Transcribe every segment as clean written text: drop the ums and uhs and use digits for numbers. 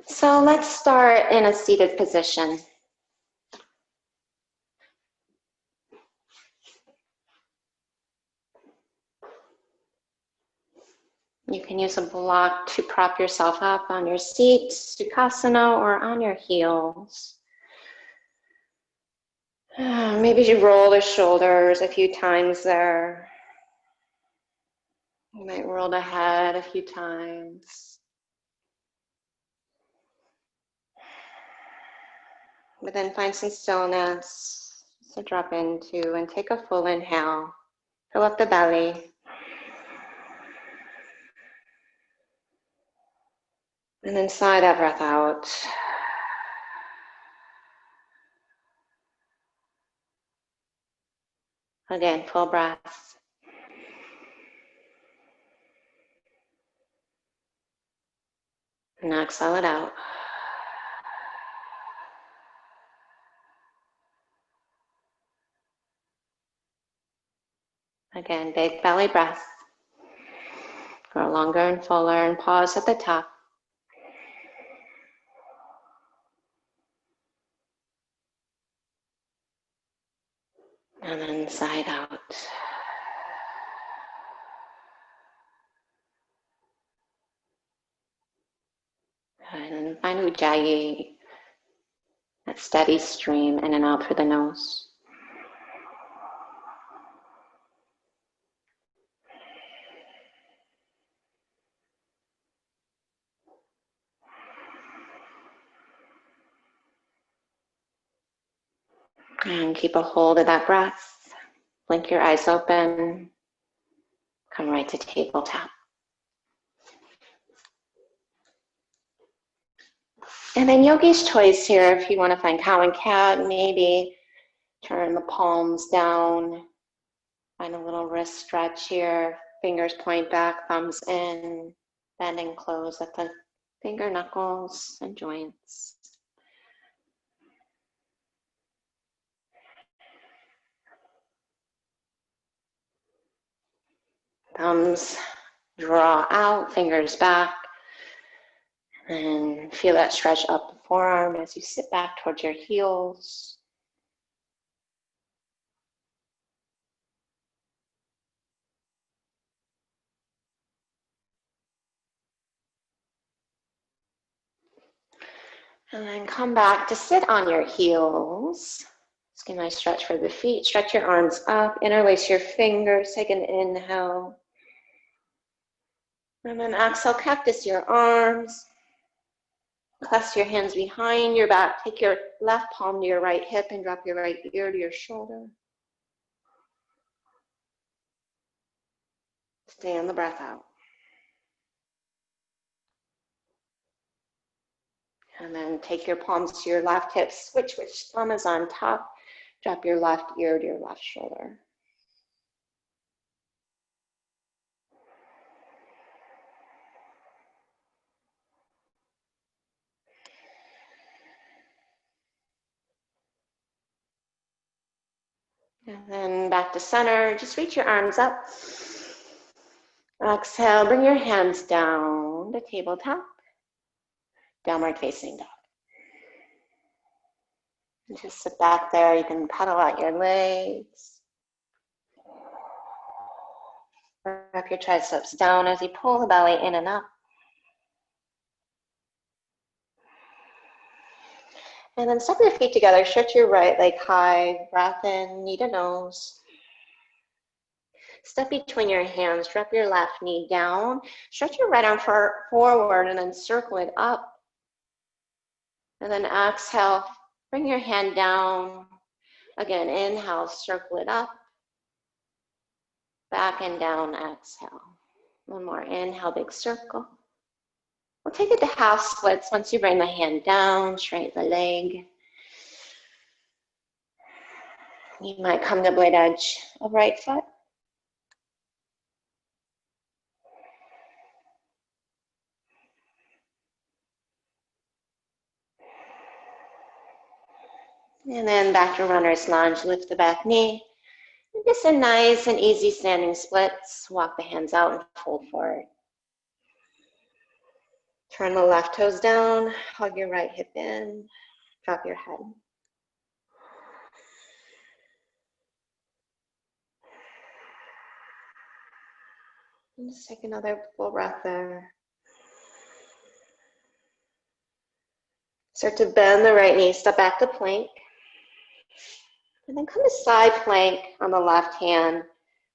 So let's start in a seated position. You can use a block to prop yourself up on your seat, Sukhasana, or on your heels. Maybe you roll the shoulders a few times there. You might roll the head a few times. But then find some stillness to drop into and take a full inhale. Fill up the belly. And then sigh that breath out. Again, full breath. And exhale it out. Again, big belly breath. Grow longer and fuller and pause at the top. And then side out. And then find Ujjayi, that steady stream in and out through the nose. And keep a hold of that breath. Blink your eyes open. Come right to tabletop. And then yogi's choice here, if you want to find cow and cat, maybe turn the palms down. Find a little wrist stretch here. Fingers point back, thumbs in. Bend and close at the finger knuckles and joints. Thumbs draw out, fingers back, and feel that stretch up the forearm as you sit back towards your heels. And then come back to sit on your heels. Just get a nice stretch for the feet. Stretch your arms up, interlace your fingers, take an inhale. And then exhale, cactus your arms. Clasp your hands behind your back. Take your left palm to your right hip and drop your right ear to your shoulder. Stay on the breath out. And then take your palms to your left hip. Switch which thumb is on top. Drop your left ear to your left shoulder. And then back to center. Just reach your arms up. Exhale, bring your hands down to tabletop. Downward facing dog. And just sit back there. You can pedal out your legs. Wrap your triceps down as you pull the belly in and up. And then step your feet together. Stretch your right leg high. Breath in, knee to nose. Step between your hands. Drop your left knee down. Stretch your right arm forward and then circle it up. And then exhale. Bring your hand down. Again, inhale, circle it up. Back and down, exhale. One more, inhale, big circle. We'll take it to half splits once you bring the hand down, straighten the leg. You might come to blade edge of right foot. And then back to runner's lunge, lift the back knee. And just a nice and easy standing splits. Walk the hands out and fold forward. Turn the left toes down, hug your right hip in, drop your head. And just take another full breath there. Start to bend the right knee, step back to plank. And then come to side plank on the left hand.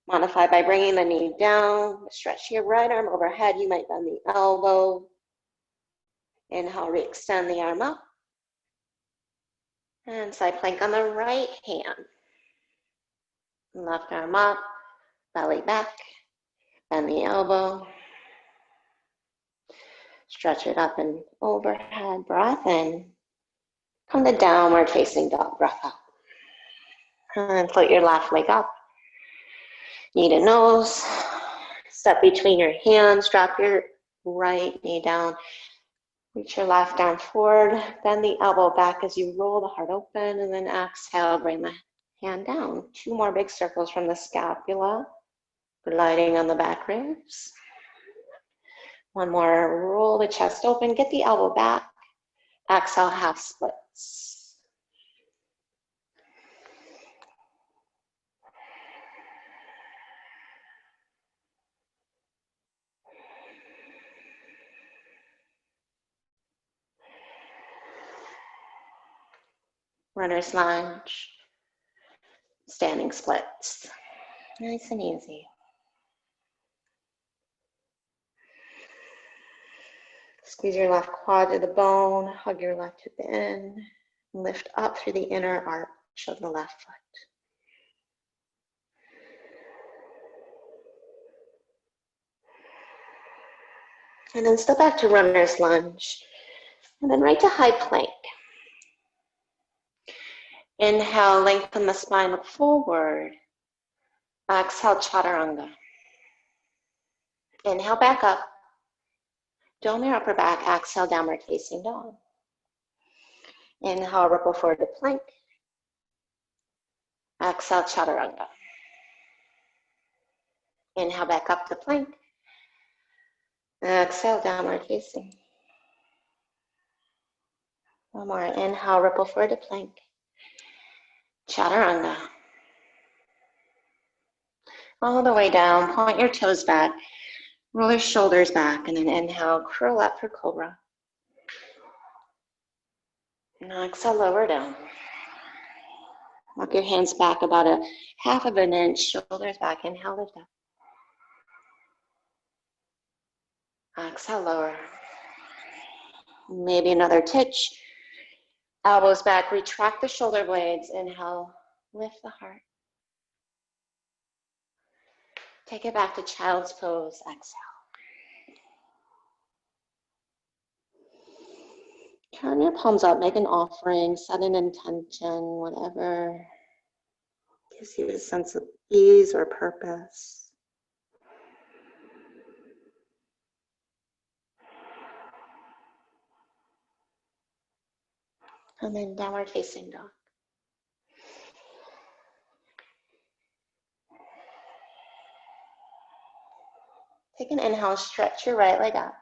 Modify by bringing the knee down. Stretch your right arm overhead. You might bend the elbow. Inhale, re-extend the arm up. And side plank on the right hand. Left arm up, belly back. Bend the elbow. Stretch it up and overhead. Breath in. Come to downward facing dog. Breath out. And float your left leg up. Knee to nose. Step between your hands. Drop your right knee down. Reach your left arm forward. Bend the elbow back as you roll the heart open. And then exhale, bring the hand down. 2 more big circles from the scapula. Gliding on the back ribs. 1 more, roll the chest open, get the elbow back. Exhale, half splits. Runner's lunge, standing splits. Nice and easy. Squeeze your left quad to the bone, hug your left hip in, lift up through the inner arch of the left foot. And then step back to runner's lunge, and then right to high plank. Inhale, lengthen the spine, look forward. Exhale, chaturanga. Inhale, back up. Dome your upper back, exhale, downward facing dog. Inhale, ripple forward to plank. Exhale, chaturanga. Inhale, back up to plank. Exhale, downward facing. 1 more, inhale, ripple forward to plank. Chaturanga. All the way down, point your toes back. Roll your shoulders back, and then inhale, curl up for cobra. And exhale, lower down. Walk your hands back about a 1/2 inch, shoulders back, inhale, lift up. Exhale, lower. Maybe another titch. Elbows back, retract the shoulder blades. Inhale, lift the heart. Take it back to child's pose, exhale. Turn your palms up, make an offering, set an intention, whatever gives you a sense of ease or purpose. And then downward facing dog. Take an inhale, stretch your right leg up.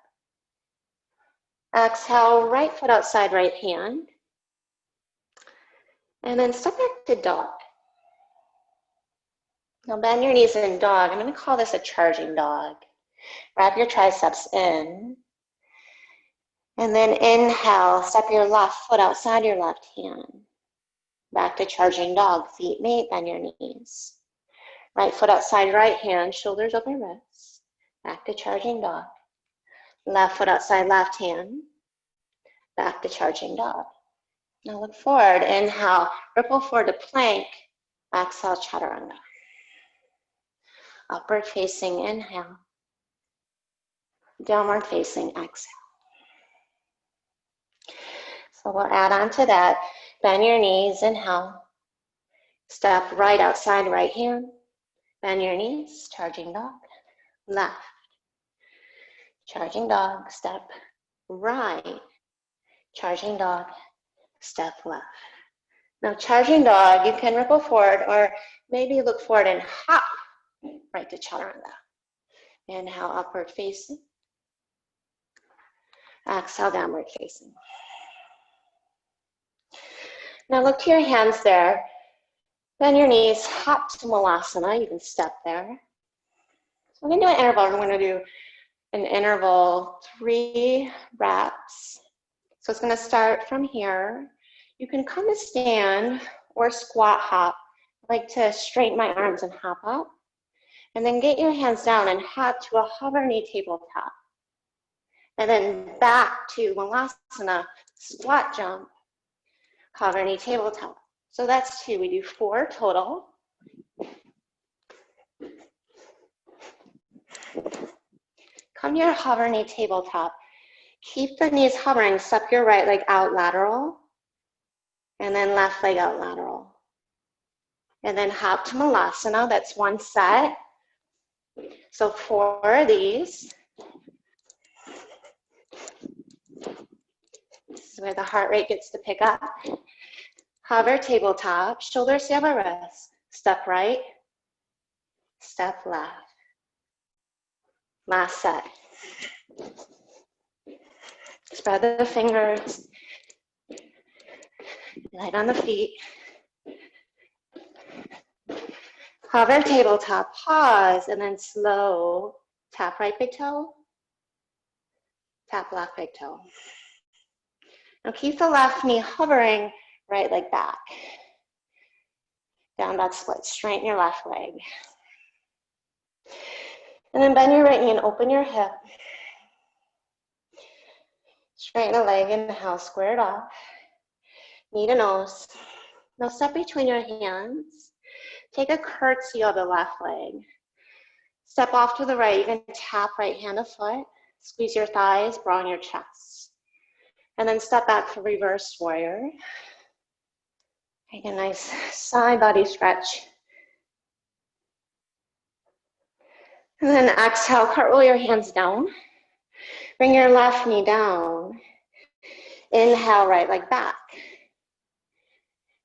Exhale, right foot outside right hand. And then step back to dog. Now bend your knees in dog. I'm going to call this a charging dog. Wrap your triceps in. And then inhale, step your left foot outside your left hand. Back to charging dog, feet meet, bend your knees. Right foot outside right hand, shoulders open wrists. Back to charging dog. Left foot outside left hand. Back to charging dog. Now look forward, inhale, ripple forward to plank. Exhale, chaturanga. Upward facing, inhale. Downward facing, exhale. So we'll add on to that. Bend your knees, inhale. Step right outside right hand. Bend your knees, charging dog. Left. Charging dog, step right. Charging dog, step left. Now charging dog, you can ripple forward or maybe look forward and hop right to chaturanga. Inhale, upward facing. Exhale, downward facing. Now look to your hands there. Bend your knees, hop to Malasana. You can step there. So we're going to do an interval. We're going to do an interval 3 reps. So it's going to start from here. You can come to stand or squat hop. I like to straighten my arms and hop up. And then get your hands down and hop to a hover knee tabletop. And then back to Malasana, squat jump, hover knee tabletop. So that's 2. We do 4 total. Come to your hover knee tabletop. Keep the knees hovering. Step your right leg out lateral. And then left leg out lateral. And then hop to Malasana. That's 1 set. So 4 of these. This is where the heart rate gets to pick up. Hover tabletop, shoulders to the wrist. Step right, step left. Last set. Spread the fingers. Light on the feet. Hover tabletop, pause, and then slow. Tap right big toe. Tap left big toe. Now keep the left knee hovering, right leg back. Down dog split, straighten your left leg. And then bend your right knee and open your hip. Straighten the leg, inhale, square it off. Knee to nose. Now step between your hands. Take a curtsy of the left leg. Step off to the right. You can tap right hand to foot. Squeeze your thighs, broaden your chest. And then step back for reverse warrior. Take a nice side body stretch. And then exhale, cartwheel your hands down. Bring your left knee down. Inhale, right leg back.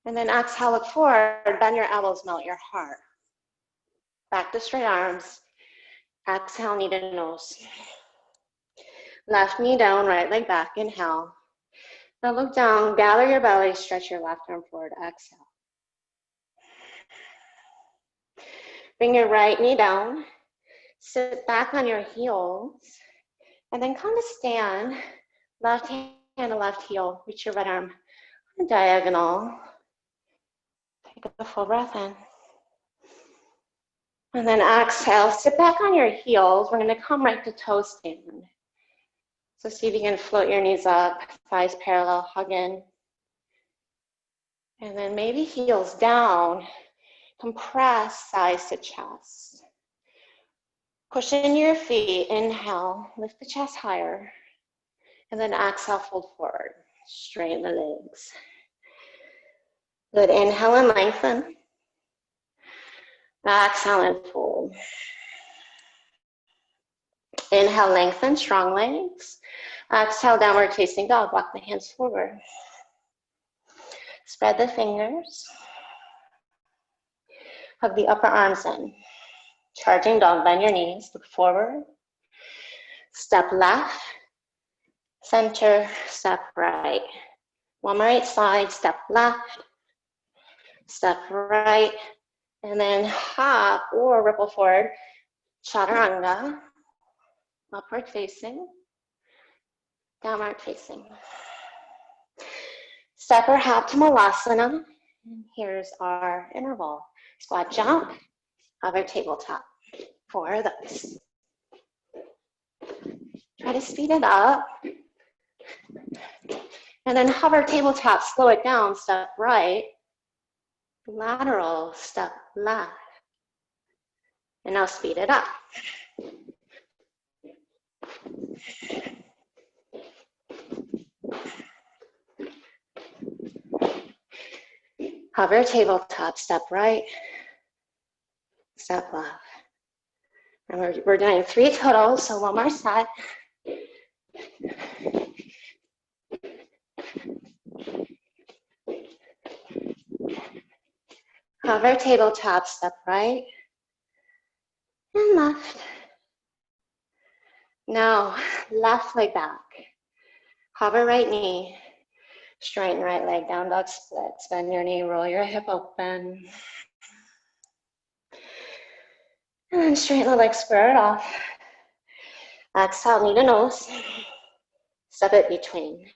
And then exhale, look forward, bend your elbows, melt your heart. Back to straight arms. Exhale, knee to nose. Left knee down, right leg back, inhale. Now look down, gather your belly, stretch your left arm forward, exhale. Bring your right knee down, sit back on your heels, and then come to stand, left hand to left heel, reach your right arm on a diagonal. Take a full breath in. And then exhale, sit back on your heels. We're gonna come right to toe stand. So see if you can float your knees up, thighs parallel, hug in. And then maybe heels down, compress thighs to chest. Cushion your feet, inhale, lift the chest higher. And then exhale, fold forward, straighten the legs. Good, inhale and lengthen. Exhale and fold. Inhale, lengthen, strong legs. Exhale, downward facing dog. Walk the hands forward. Spread the fingers. Hug the upper arms in. Charging dog, bend your knees, look forward. Step left, center, step right. One more right side, step left, step right, and then hop or ripple forward. Chaturanga, upward facing, downward facing. Step or hop to Malasana. And here's our interval. Squat jump, hover tabletop. 4 of those. Try to speed it up. And then hover tabletop, slow it down, step right. Lateral, step left. And now speed it up. Hover tabletop, step right, step left. And we're doing 3 total, so one more set. Hover tabletop, step right and left. Now, left leg back. Hover right knee. Straighten right leg, down dog split. Bend your knee, roll your hip open. And then straighten the leg, square it off. Exhale, knee to nose. Step it between.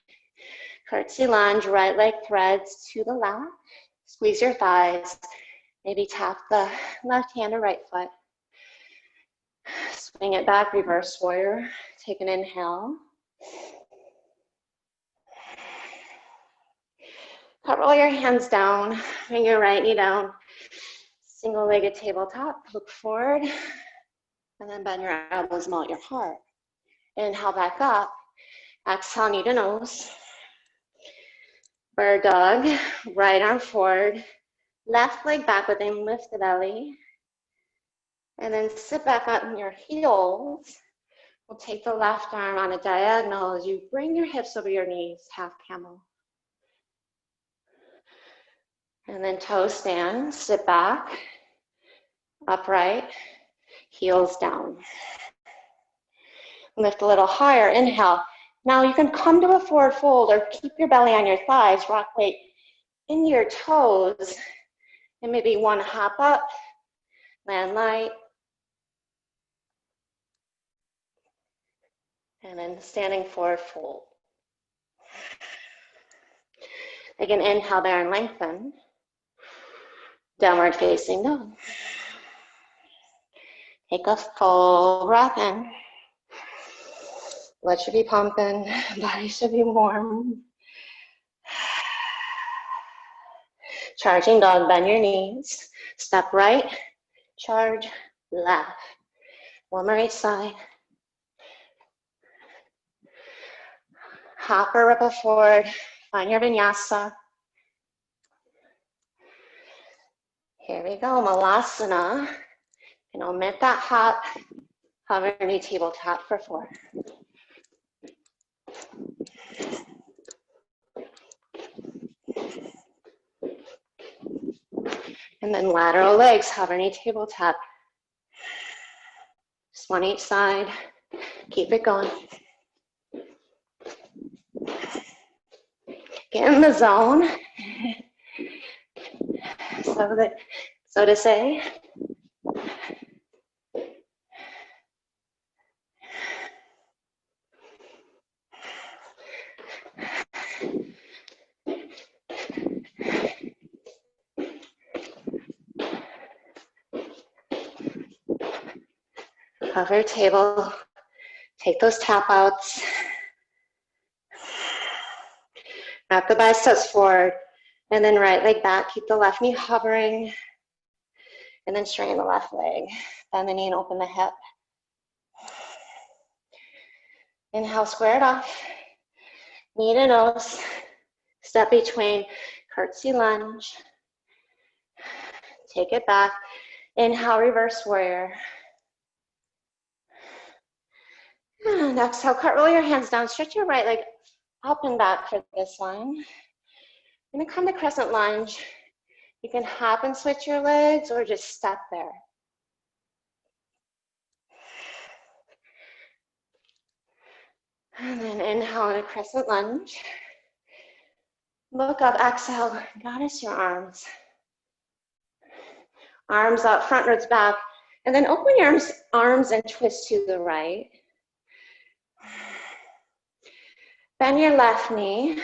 Curtsy lunge, right leg threads to the left. Squeeze your thighs. Maybe tap the left hand or right foot. Swing it back, reverse warrior. Take an inhale. Roll your hands down, bring your right knee down. Single-legged tabletop, look forward, and then bend your elbows, melt your heart. Inhale back up, exhale, knee to nose. Bird dog, right arm forward, left leg back, but then lift the belly. And then sit back on your heels. We'll take the left arm on a diagonal as you bring your hips over your knees, half camel. And then toe stand, sit back, upright, heels down. Lift a little higher, inhale. Now you can come to a forward fold or keep your belly on your thighs, rock weight into your toes, and maybe one hop up, land light, and then standing forward fold. Again, inhale there and lengthen. Downward facing dog. Take a full breath in. Blood should be pumping, body should be warm. Charging dog, bend your knees. Step right, charge left. One more each side. Hop or ripple forward, find your vinyasa. Here we go, malasana. And omit that hop, hover knee tabletop for 4. And then lateral legs, hover knee tabletop. Just one each side, keep it going. Get in the zone, so to say. Hover table, take those tap outs. Wrap the biceps forward, and then right leg back. Keep the left knee hovering, and then straighten the left leg. Bend the knee and open the hip. Inhale, square it off. Knee to nose. Step between, curtsy lunge. Take it back. Inhale, reverse warrior. And exhale, roll your hands down. Stretch your right leg up and back for this one. You're gonna come to crescent lunge. You can hop and switch your legs or just step there. And then inhale in a crescent lunge. Look up, exhale, goddess your arms. Arms up, front ribs back. And then open your arms and twist to the right. Bend your left knee,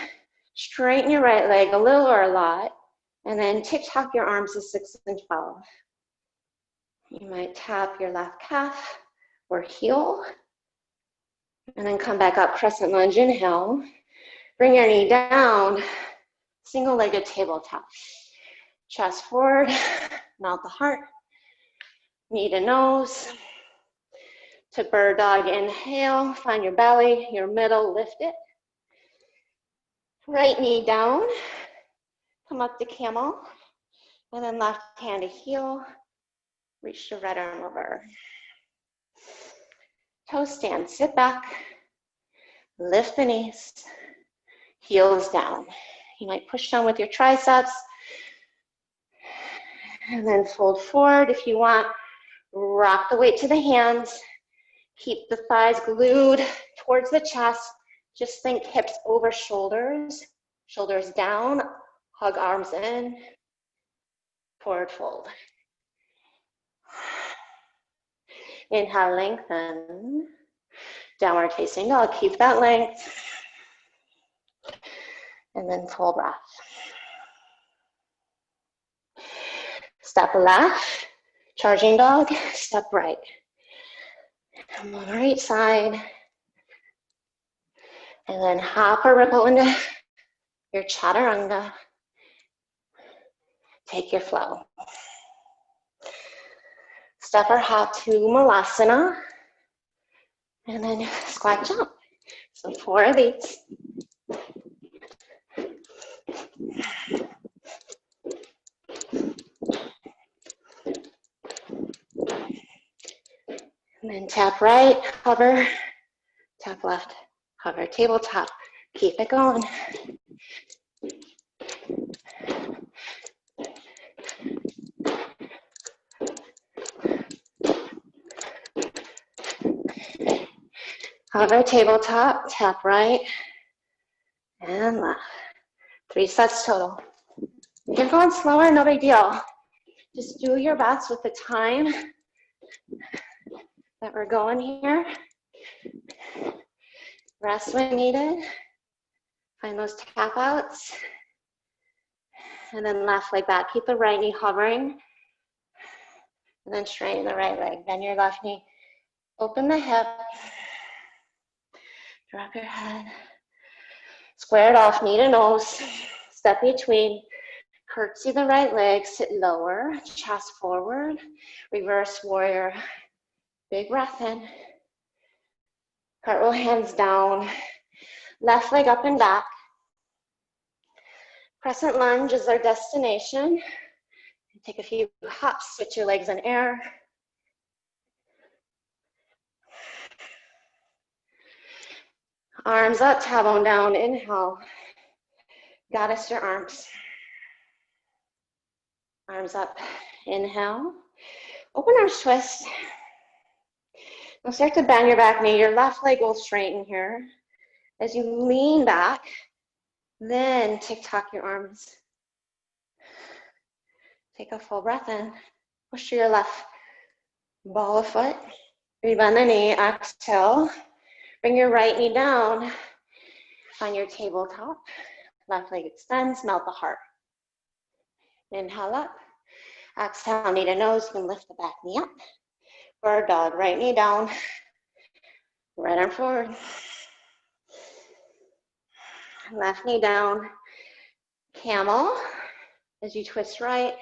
straighten your right leg a little or a lot, and then tick-tock your arms to 6 and 12. You might tap your left calf or heel, and then come back up, crescent lunge, inhale. Bring your knee down, single-legged tabletop. Chest forward, melt the heart, knee to nose. To bird dog, inhale, find your belly, your middle, lift it. Right knee down, come up to camel, and then left hand to heel, reach the right arm over. Toe stand, sit back, lift the knees, heels down. You might push down with your triceps, and then fold forward if you want. Rock the weight to the hands, keep the thighs glued towards the chest, Just think hips over shoulders, shoulders down, hug arms in, forward fold. Inhale, lengthen. Downward facing dog, keep that length. And then full breath. Step left, charging dog, step right. Come on the right side. And then hop or ripple into your chaturanga. Take your flow. Step or hop to malasana. And then squat jump. So 4 of these. And then tap right, hover, tap left, hover, tabletop. Keep it going. Hover, tabletop, tap right and left. 3 sets total. If you're going slower, no big deal. Just do your best with the time that we're going here. Rest when needed. Find those tap outs. And then left leg back. Keep the right knee hovering. And then straighten the right leg. Bend your left knee. Open the hip. Drop your head. Square it off, knee to nose. Step between. Curtsy the right leg. Sit lower. Chest forward. Reverse warrior. Big breath in. Cartwheel hands down. Left leg up and back. Crescent lunge is our destination. Take a few hops, switch your legs in air. Arms up, tailbone down, inhale. Goddess your arms. Arms up, inhale. Open arms twist. Now start to bend your back knee. Your left leg will straighten here. As you lean back, then tick-tock your arms. Take a full breath in. Push to your left. Ball of foot. Rebend the knee. Exhale. Bring your right knee down. Find your tabletop. Left leg extends. Melt the heart. Inhale up. Exhale, knee to nose. You can lift the back knee up. Bird dog. Right knee down. Right arm forward. Left knee down. Camel. As you twist right.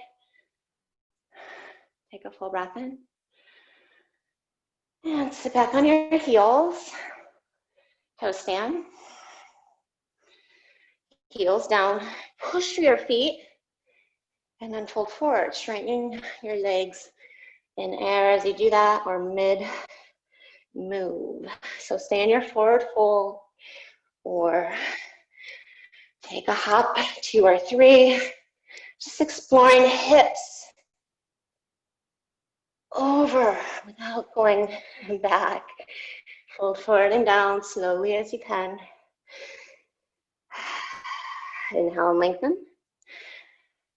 Take a full breath in. And sit back on your heels. Toe stand. Heels down. Push through your feet. And then fold forward. Straightening your legs in air as you do that, or mid move. So stay in your forward fold, or take a hop, 2 or 3. Just exploring hips over without going back. Fold forward and down slowly as you can. Inhale and lengthen.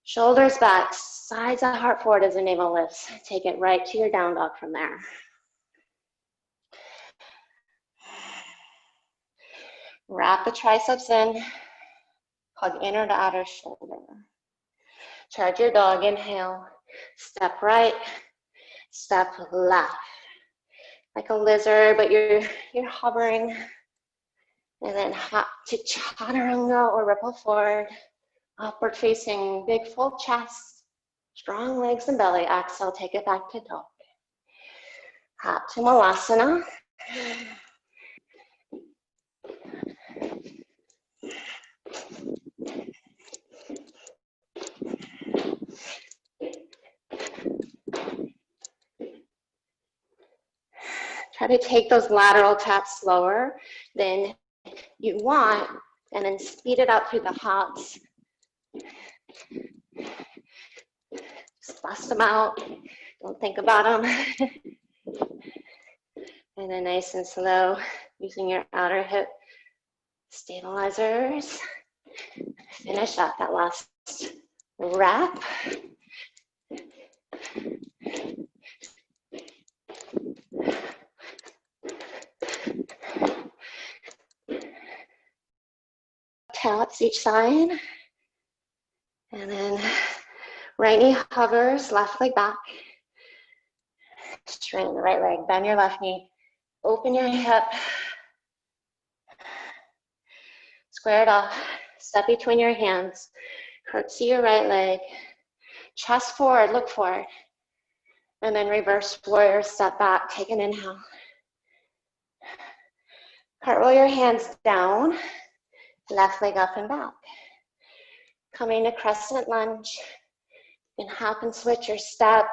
Shoulders back, sides of heart forward as the navel lifts. Take it right to your down dog from there. Wrap the triceps in. Hug inner to outer shoulder. Charge your dog, inhale. Step right, step left. Like a lizard, but you're hovering. And then hop to chaturanga or ripple forward. Upward facing, big full chest. Strong legs and belly. Exhale, take it back to dog. Hop to malasana. Try to take those lateral taps slower than you want, and then speed it up through the hops. Just bust them out. Don't think about them. And then nice and slow, using your outer hip Stabilizers. Finish up that last wrap. Taps each side. And then right knee hovers, left leg back. Straighten the right leg, bend your left knee. Open your hip. Square it off. Step between your hands. Curtsy your right leg. Chest forward, look forward. And then reverse warrior, step back, take an inhale. Cartwheel your hands down, left leg up and back. Coming to crescent lunge. You can hop and switch your step.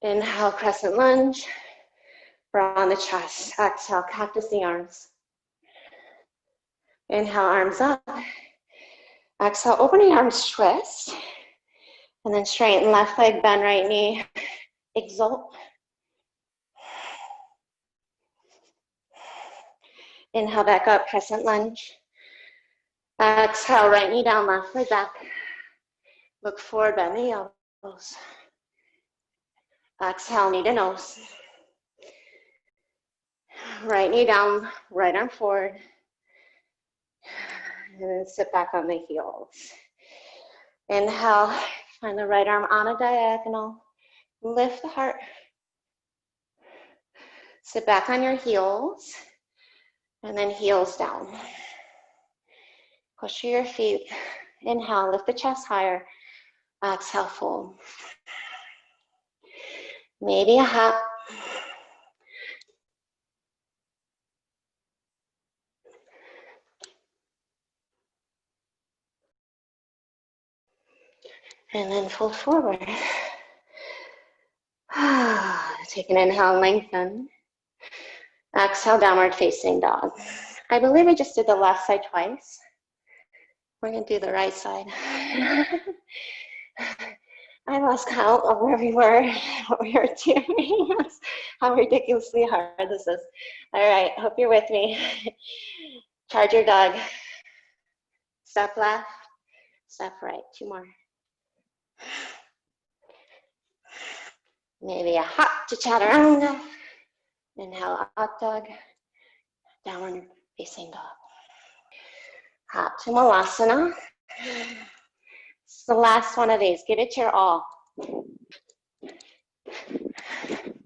Inhale, crescent lunge. Bra on the chest. Exhale, cactus the arms. Inhale, arms up. Exhale, opening arms, twist. And then straighten left leg, bend right knee. Exalt. Inhale, back up, crescent lunge. Exhale, right knee down, left leg back. Look forward, bend the elbows. Exhale, knee to nose. Right knee down, right arm forward. And then sit back on the heels. Inhale, find the right arm on a diagonal. Lift the heart. Sit back on your heels. And then heels down. Push through your feet. Inhale, lift the chest higher. Exhale, fold. Maybe a hop. And then fold forward. Take an inhale, lengthen. Exhale, downward facing dog. I believe I just did the left side twice. We're going to do the right side. I lost count of where we were, what we were doing. How ridiculously hard this is. All right, hope you're with me. Charge your dog. Step left, step right. 2 more. Maybe a hop to chaturanga. Inhale, up dog. Downward facing dog. Hop to malasana. It's the last one of these. Give it your all.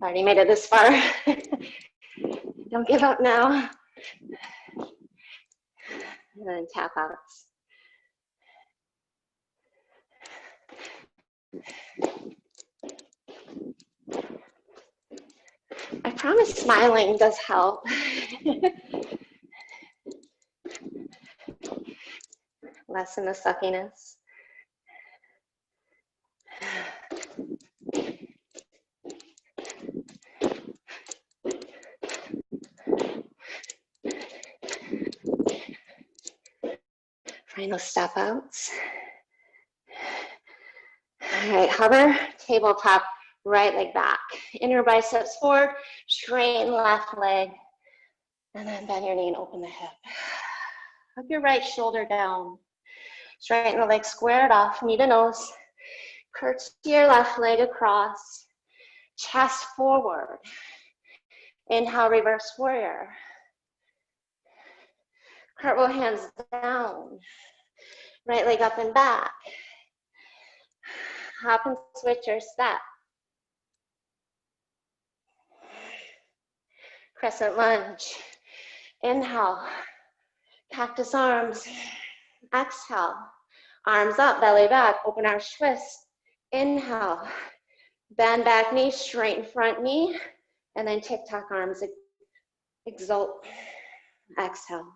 Already made it this far. Don't give up now. And then tap outs. I promise smiling does help. Lessen the suckiness. Find those step outs. All right, hover, tabletop, right leg back. Inner biceps forward, straighten left leg, and then bend your knee and open the hip. Hook your right shoulder down. Straighten the leg, square it off, knee to nose. Curtsy your left leg across, chest forward. Inhale, reverse warrior. Cartwheel hands down. Right leg up and back. Hop and switch your step. Crescent lunge. Inhale, cactus arms. Exhale, arms up, belly back, open arms twist. Inhale, bend back knee, straighten front knee, and then tick-tock arms, exalt. Exhale.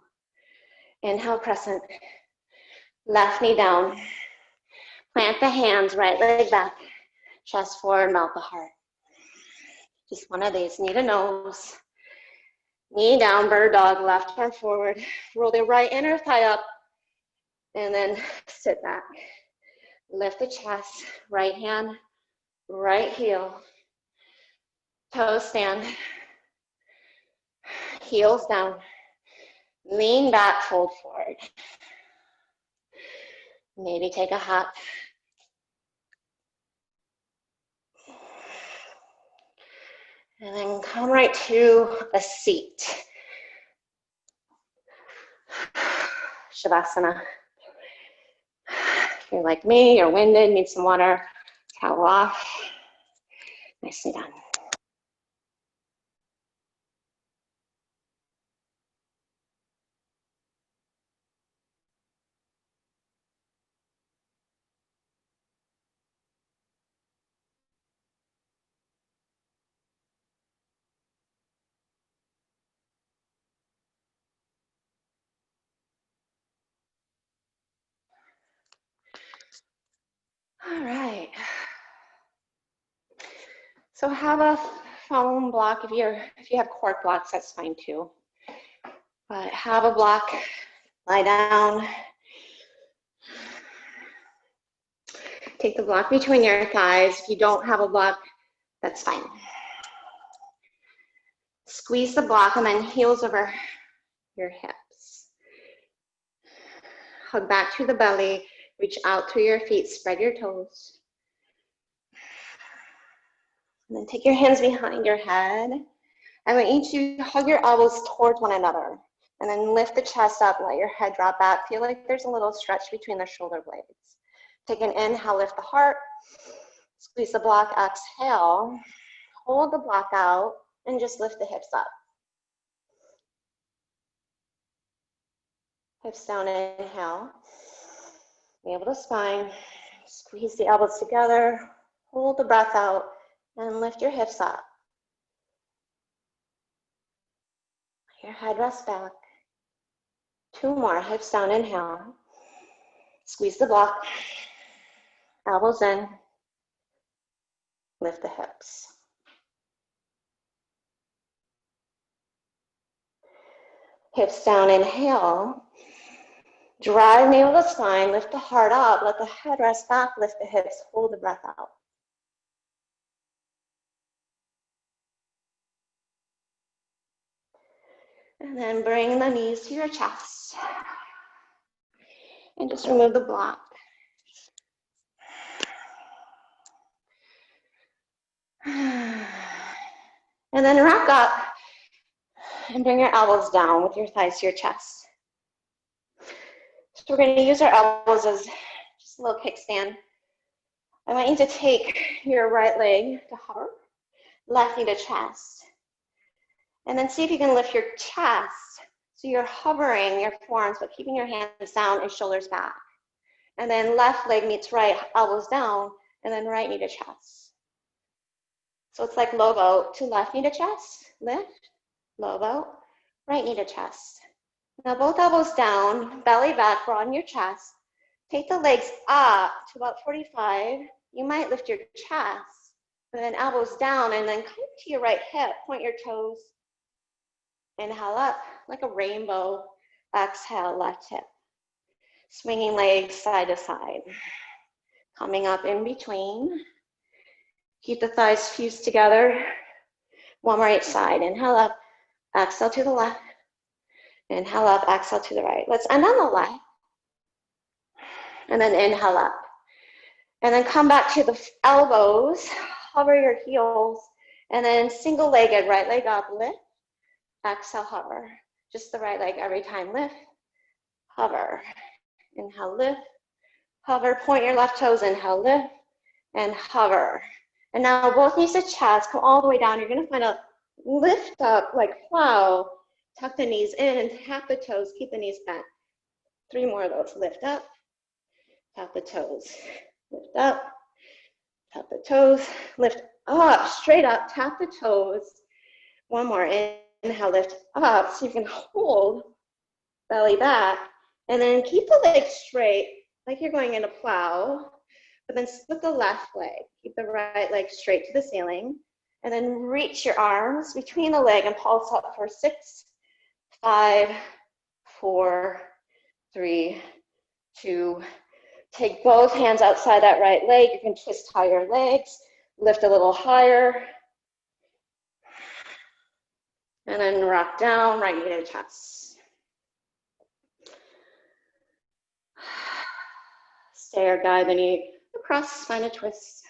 Inhale, crescent. Left knee down. Plant the hands, right leg back. Chest forward, melt the heart. Just one of these, knee to nose. Knee down, bird dog, left arm forward. Roll the right inner thigh up, and then sit back. Lift the chest, right hand, right heel, toes stand, heels down, lean back, fold forward. Maybe take a hop. And then come right to a seat. Shavasana. If you're like me, you're winded, need some water, towel off. Nicely done. All right. So have a foam block. If you have cork blocks, that's fine too. But have a block, lie down. Take the block between your thighs. If you don't have a block, that's fine. Squeeze the block and then heels over your hips. Hug back to the belly. Reach out through your feet. Spread your toes. And then take your hands behind your head. I want you to hug your elbows towards one another. And then lift the chest up. Let your head drop back. Feel like there's a little stretch between the shoulder blades. Take an inhale. Lift the heart. Squeeze the block. Exhale. Hold the block out. And just lift the hips up. Hips down, inhale. Navel to spine. Squeeze the elbows together. Hold the breath out and lift your hips up. Your head rests back. 2 more. Hips down, inhale. Squeeze the block. Elbows in. Lift the hips. Hips down, inhale. Drive navel to spine, lift the heart up, let the head rest back, lift the hips, hold the breath out. And then bring the knees to your chest. And just remove the block. And then rock up and bring your elbows down with your thighs to your chest. So we're going to use our elbows as just a little kickstand. I want you to take your right leg to hover, left knee to chest. And then see if you can lift your chest. So you're hovering your forearms, but keeping your hands down and shoulders back. And then left leg meets right, elbows down, and then right knee to chest. So it's like low boat to left knee to chest, lift, low boat, right knee to chest. Now both elbows down, belly back, broaden your chest. Take the legs up to about 45. You might lift your chest, and then elbows down, and then come to your right hip, point your toes. Inhale up like a rainbow. Exhale, left hip. Swinging legs side to side. Coming up in between. Keep the thighs fused together. One more each side. Inhale up. Exhale to the left. Inhale up. Exhale to the right. Let's end on the left. And then inhale up. And then come back to the elbows. Hover your heels. And then single-legged, right leg up, lift. Exhale, hover. Just the right leg every time. Lift, hover. Inhale, lift, hover. Point your left toes. Inhale, lift, and hover. And now both knees to chest. Come all the way down. You're going to find a lift up like plow. Tuck the knees in and tap the toes. Keep the knees bent. 3 more of those. Lift up, tap the toes. Lift up, tap the toes. Lift up, straight up, tap the toes. 1 more. Inhale, lift up so you can hold belly back. And then keep the legs straight like you're going in a plow. But then split the left leg. Keep the right leg straight to the ceiling. And then reach your arms between the leg and pulse up for 6, 5, 4, 3, 2. Take both hands outside that right leg. You can twist tie your legs. Lift a little higher. And then rock down, right knee to chest. Stay or guide the knee across, find a twist.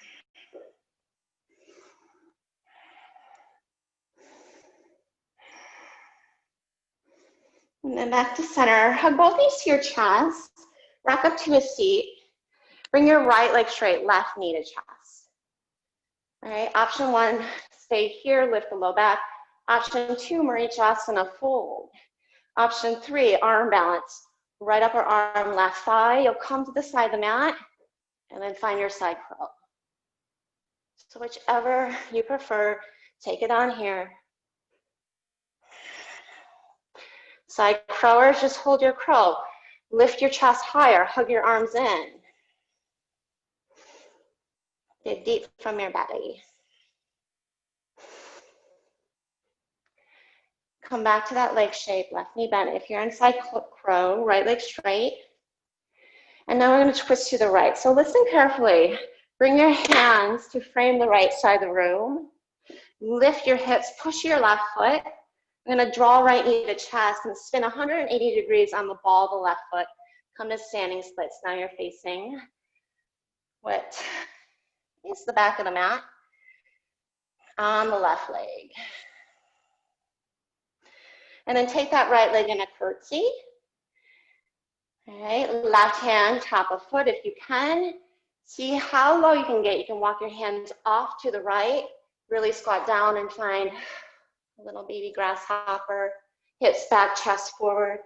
And then back to center. Hug both knees to your chest. Rock up to a seat. Bring your right leg straight, left knee to chest. All right, option one, stay here, lift the low back. Option two, Marichasana, fold. Option three, arm balance. Right upper arm, left thigh. You'll come to the side of the mat and then find your side crow. So whichever you prefer, take it on here. Side crowers, just hold your crow. Lift your chest higher, hug your arms in. Dig deep from your belly. Come back to that leg shape, left knee bent. If you're in side crow, right leg straight. And now we're going to twist to the right. So listen carefully. Bring your hands to frame the right side of the room. Lift your hips, push your left foot. I'm going to draw right knee to chest and spin 180 degrees on the ball of the left foot. Come to standing splits. Now you're facing what is the back of the mat on the left leg. And then take that right leg in a curtsy. All right, left hand, top of foot if you can. See how low you can get. You can walk your hands off to the right. Really squat down and find a little baby grasshopper. Hips back, chest forward.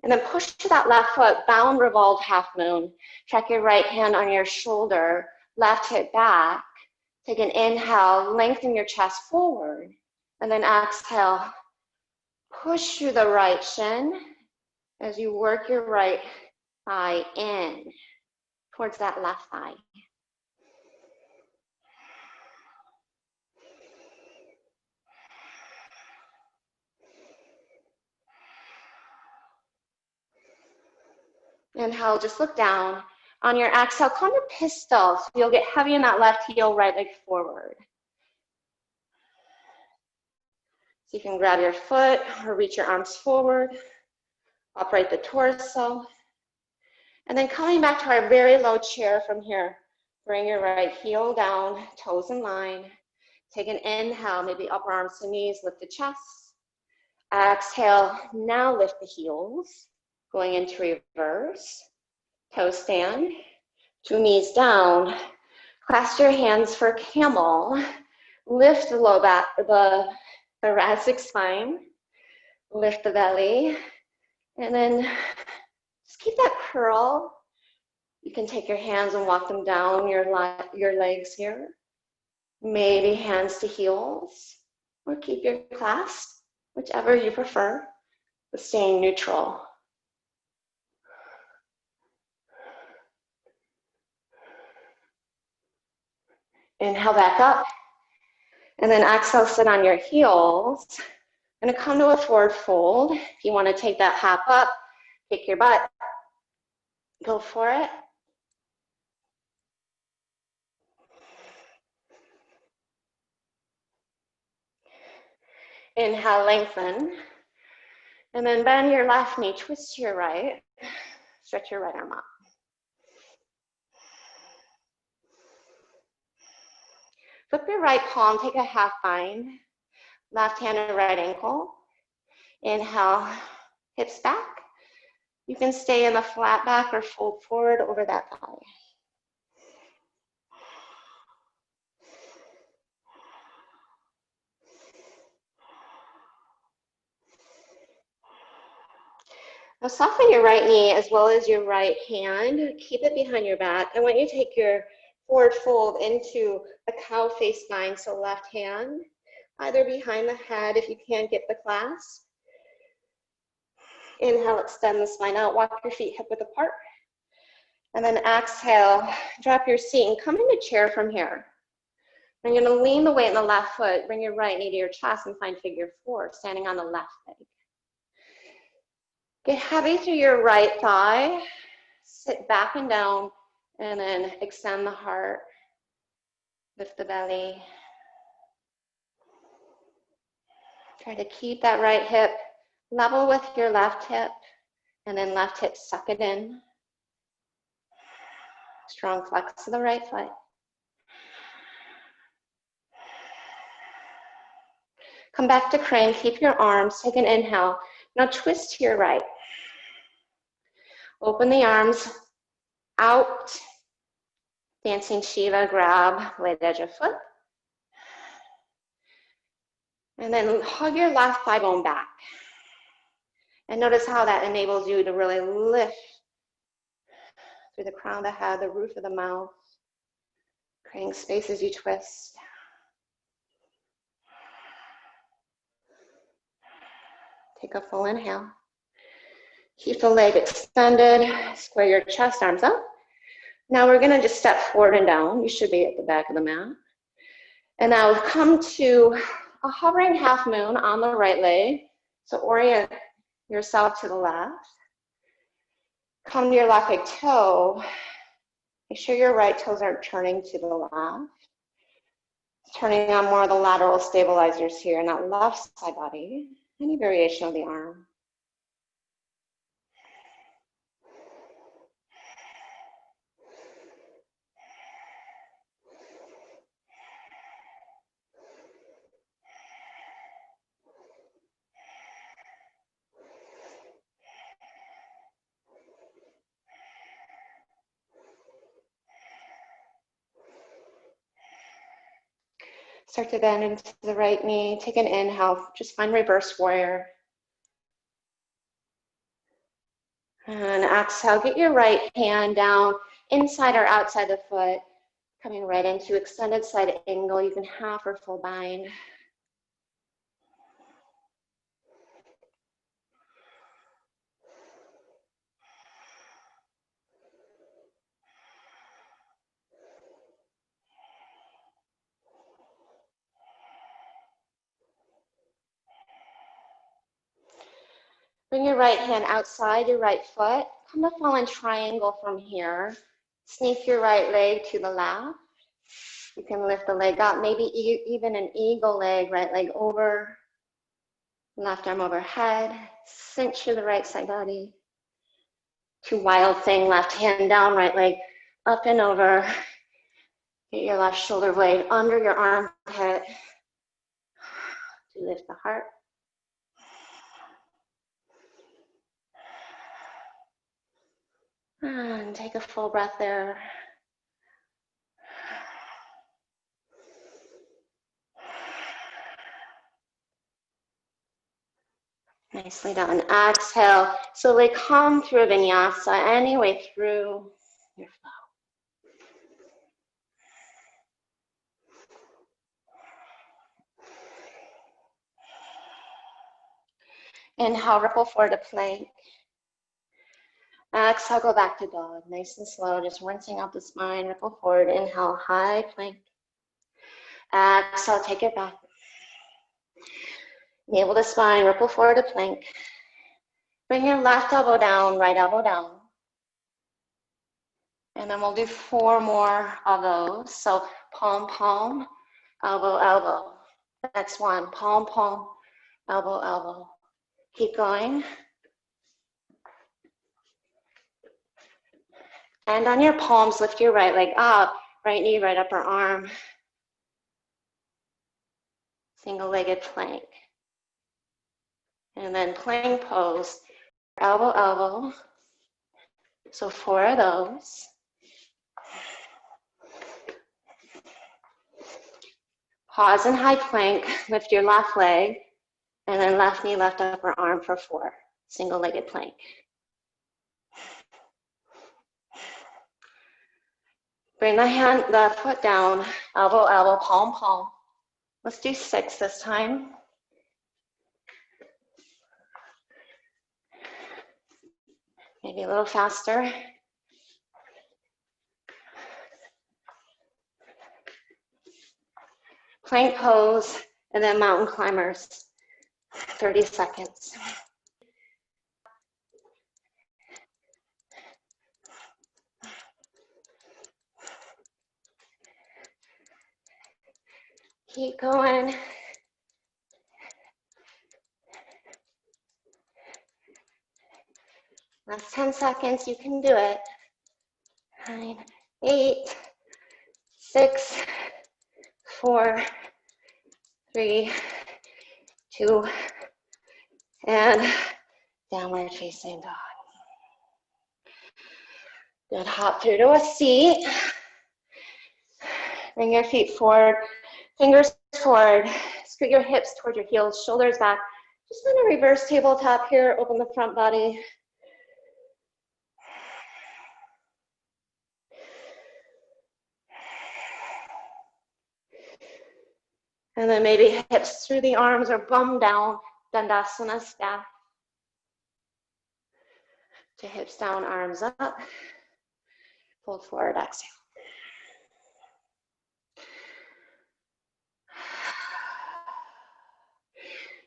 And then push to that left foot, bound revolved half moon. Track your right hand on your shoulder, left hip back. Take an inhale, lengthen your chest forward. And then exhale, push through the right shin as you work your right thigh in towards that left thigh. Inhale, just look down. On your exhale, come to pistol. So you'll get heavy in that left heel, right leg forward. So you can grab your foot or reach your arms forward, upright the torso. And then coming back to our very low chair from here, bring your right heel down, toes in line. Take an inhale, maybe upper arms to knees, lift the chest. Exhale, now lift the heels, going into reverse. Toe stand, two knees down. Clasp your hands for camel. Lift the low back, the thoracic spine. Lift the belly. And then just keep that curl. You can take your hands and walk them down your legs here. Maybe hands to heels. Or keep your clasp, whichever you prefer, but staying neutral. Inhale back up, and then exhale, sit on your heels. I'm gonna come to a forward fold. If you wanna take that hop up, kick your butt, go for it. Inhale, lengthen. And then bend your left knee, twist to your right. Stretch your right arm up. Flip your right palm, take a half bind. Left hand to right ankle. Inhale, hips back. You can stay in the flat back or fold forward over that thigh. Now soften your right knee as well as your right hand. Keep it behind your back. I want you to take your forward fold into a cow face bind, so left hand, either behind the head if you can't get the clasp. Inhale, extend the spine out, walk your feet hip width apart. And then exhale, drop your seat and come into chair from here. I'm gonna lean the weight in the left foot, bring your right knee to your chest and find figure four, standing on the left leg. Get heavy through your right thigh, sit back and down, and then extend the heart. Lift the belly. Try to keep that right hip level with your left hip, and then left hip suck it in. Strong flex of the right foot. Come back to crane, keep your arms, take an inhale. Now twist to your right. Open the arms out. Dancing Shiva, grab right edge of foot. And then hug your left thigh bone back. And notice how that enables you to really lift through the crown of the head, the roof of the mouth, creating space as you twist. Take a full inhale. Keep the leg extended, square your chest, arms up. Now we're gonna just step forward and down. You should be at the back of the mat. And now come to a hovering half moon on the right leg. So orient yourself to the left. Come to your left big toe. Make sure your right toes aren't turning to the left. Turning on more of the lateral stabilizers here in that left side body. Any variation of the arm. Start to bend into the right knee. Take an inhale. Just find reverse warrior. And exhale. Get your right hand down inside or outside the foot. Coming right into extended side angle. You can half or full bind. Bring your right hand outside your right foot. Come to fallen triangle from here. Sneak your right leg to the left. You can lift the leg up, maybe even an eagle leg, right leg over, left arm overhead. Cinch to the right side body. To wild thing, left hand down, right leg up and over. Get your left shoulder blade under your armpit to lift the heart. And take a full breath there. Nicely done. Exhale. Slowly come through a vinyasa any way through your flow. Inhale, ripple forward to plank. Exhale, go back to dog. Nice and slow, just rinsing out the spine. Ripple forward. Inhale, high plank. Exhale, take it back. Navel to spine, ripple forward to plank. Bring your left elbow down, right elbow down. And then we'll do 4 more of those. So palm, palm, elbow, elbow. Next one, palm, palm, elbow, elbow. Keep going. And on your palms, lift your right leg up, right knee, right upper arm. Single-legged plank. And then plank pose, elbow, elbow. So 4 of those. Pause in high plank, lift your left leg, and then left knee, left upper arm for 4. Single-legged plank. Bring the foot down, elbow, elbow, palm, palm. Let's do 6 this time. Maybe a little faster. Plank pose, and then mountain climbers. 30 seconds. Keep going. Last 10 seconds, you can do it. 9, 8, 6, 4, 3, 2, and downward facing dog. Good, hop through to a seat. Bring your feet forward, fingers forward. Scoot your hips toward your heels, shoulders back. Just in a reverse tabletop here, open the front body. And then maybe hips through the arms or bum down, Dandasana staff. To hips down, arms up. Fold forward, exhale.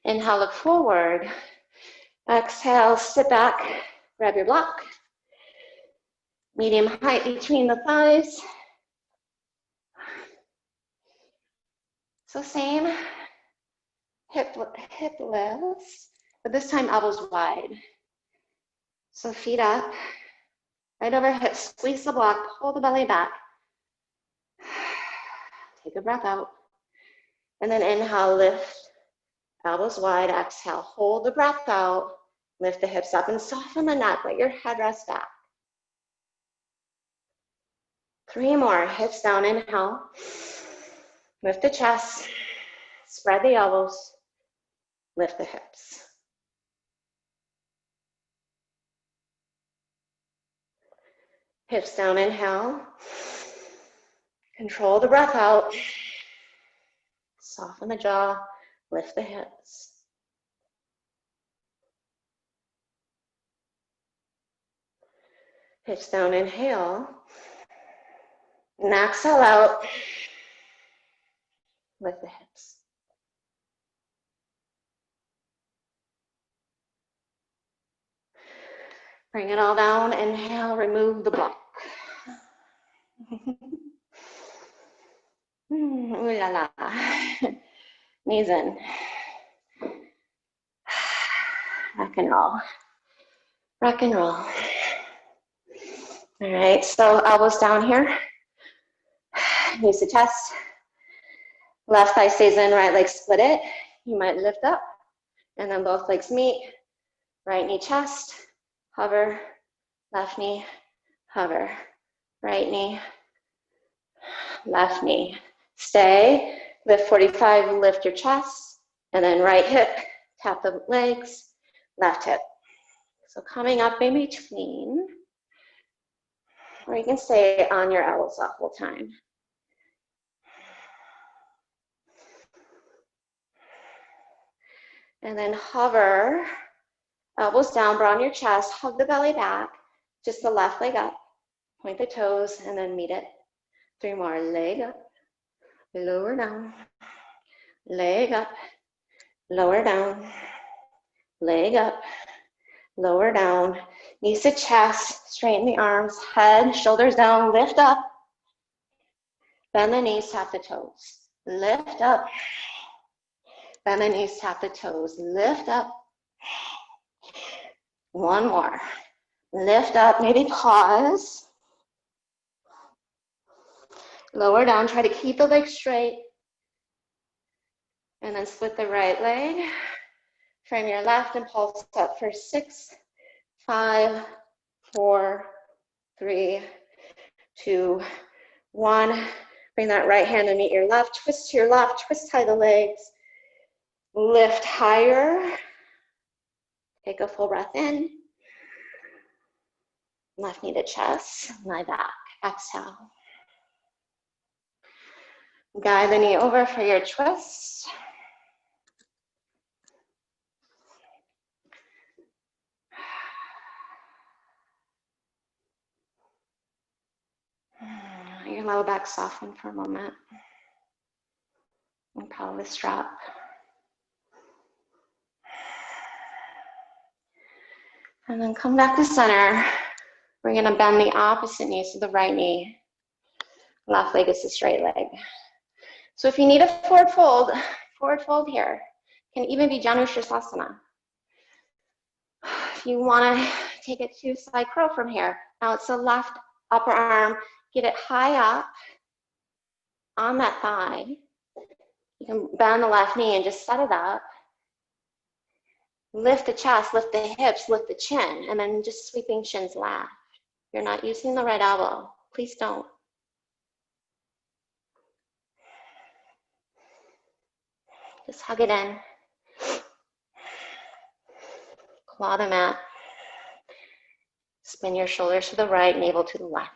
Inhale, look forward. Exhale, sit back, grab your block. Medium height between the thighs. So same hip lifts, but this time elbows wide. So feet up, right over hips, squeeze the block, pull the belly back. Take a breath out. And then inhale, lift, elbows wide, exhale, hold the breath out, lift the hips up and soften the neck, let your head rest back. 3 more, hips down, inhale. Lift the chest, spread the elbows, lift the hips. Hips down, inhale. Control the breath out. Soften the jaw, lift the hips. Hips down, inhale. And exhale out. Lift the hips. Bring it all down. Inhale, remove the block. Ooh la la. Knees in. Rock and roll. Rock and roll. All right, so elbows down here. Knees to chest. Left thigh stays in, right leg split it. You might lift up, and then both legs meet. Right knee chest, hover. Left knee, hover. Right knee, left knee. Stay, lift 45, lift your chest, and then right hip, tap the legs, left hip. So coming up in between, or you can stay on your elbows the whole time. And then hover, elbows down, broaden your chest, hug the belly back, just the left leg up, point the toes, and then meet it. 3 more, leg up, lower down, leg up, lower down, leg up, lower down, knees to chest, straighten the arms, head, shoulders down, lift up, bend the knees, tap the toes, lift up, bend the knees, tap the toes, lift up. 1 more, lift up, maybe pause, lower down, try to keep the legs straight, and then split the right leg, frame your left and pulse up for 6, 5, 4, 3, 2, 1. Bring that right hand and meet your left, twist to your left, twist tie the legs, lift higher, take a full breath in, left knee to chest, lie back, exhale. Guide the knee over for your twist. Your low back soften for a moment. And pelvis drop. And then come back to center. We're gonna bend the opposite knee, so the right knee. Left leg is the straight leg. So if you need a forward fold here. Can even be Janushirasana. If you want to take it to side curl from here. Now it's the left upper arm. Get it high up on that thigh. You can bend the left knee and just set it up. Lift the chest, lift the hips, lift the chin, and then just sweeping shins left. You're not using the right elbow. Please don't. Just hug it in. Claw the mat. Spin your shoulders to the right, navel to the left.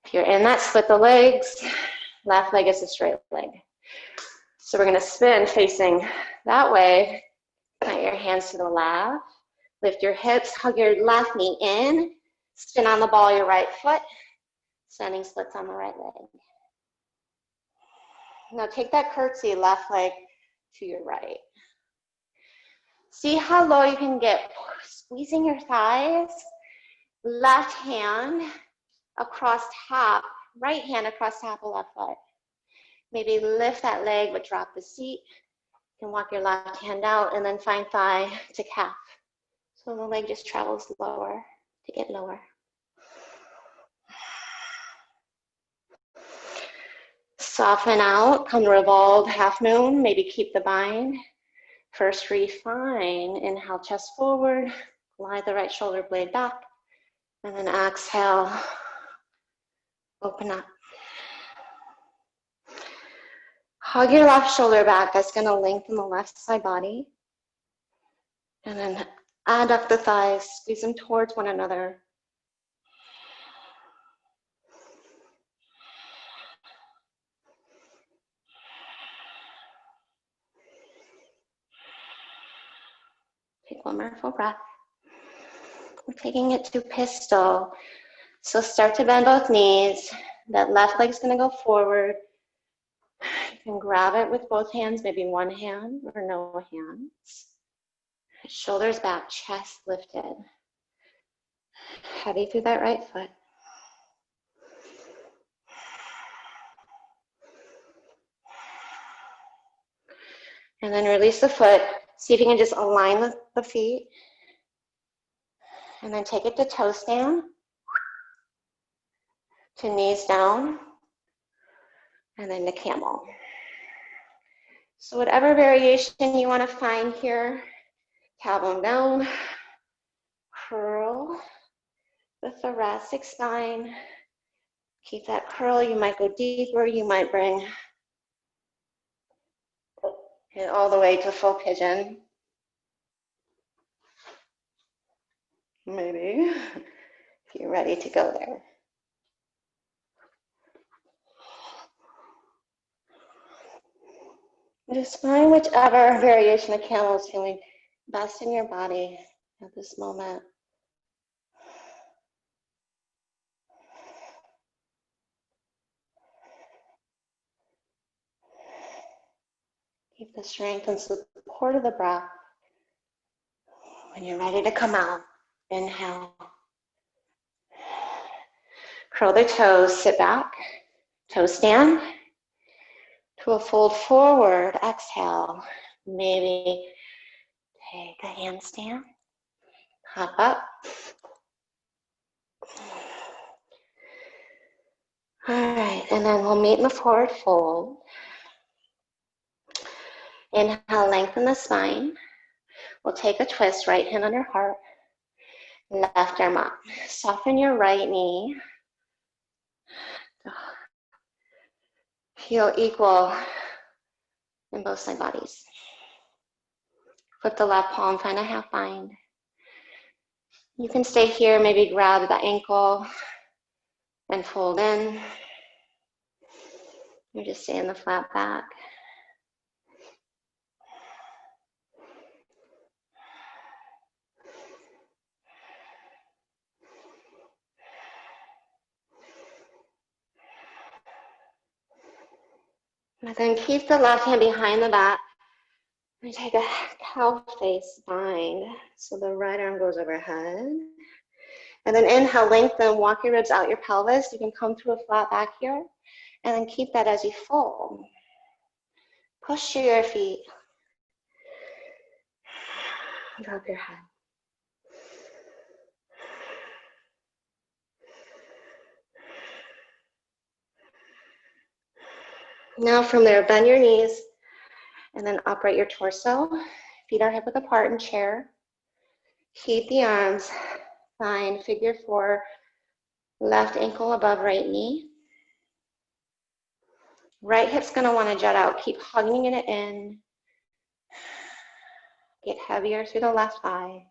If you're in that, split the legs. Left leg is a straight leg. So we're going to spin facing that way. Plant your hands to the left. Lift your hips, hug your left knee in. Spin on the ball your right foot. Standing splits on the right leg. Now take that curtsy, left leg to your right. See how low you can get, squeezing your thighs. Left hand across top, right hand across top of left foot. Maybe lift that leg, but drop the seat. You can walk your left hand out and then find thigh to calf. So the leg just travels lower to get lower. Soften out, come revolve, half moon, maybe keep the bind. First refine, inhale, chest forward, glide the right shoulder blade back, and then exhale, open up. Hug your left shoulder back, that's gonna lengthen the left side body. And then adduct the thighs, squeeze them towards one another. Take one more full breath. We're taking it to pistol. So start to bend both knees. That left leg's gonna go forward. You can grab it with both hands, maybe one hand or no hands. Shoulders back, chest lifted. Heavy through that right foot. And then release the foot. See if you can just align the feet. And then take it to toe stand. To knees down. And then to camel. So whatever variation you want to find here, tailbone down, curl the thoracic spine. Keep that curl. You might go deeper. You might bring it all the way to full pigeon. Maybe, if you're ready to go there. Just find whichever variation of camel is feeling best in your body at this moment. Keep the strength and support of the breath. When you're ready to come out, inhale. Curl the toes, sit back, toe stand. To a fold forward, exhale. Maybe take a handstand, hop up. All right, and then we'll meet in the forward fold. Inhale, lengthen the spine. We'll take a twist, right hand under heart, left arm up. Soften your right knee. Feel equal in both side bodies. Flip the left palm, find a half bind. You can stay here, maybe grab the ankle and fold in. Or just stay in the flat back. And then keep the left hand behind the back. And take a cow face bind. So the right arm goes overhead. And then inhale, lengthen, walk your ribs out your pelvis. You can come to a flat back here. And then keep that as you fold. Push through your feet. Drop your head. Now from there, bend your knees and then upright your torso. Feet are hip width apart in chair. Keep the arms. Find figure four, left ankle above right knee. Right hip's gonna wanna jut out. Keep hugging it in. Get heavier through the left thigh.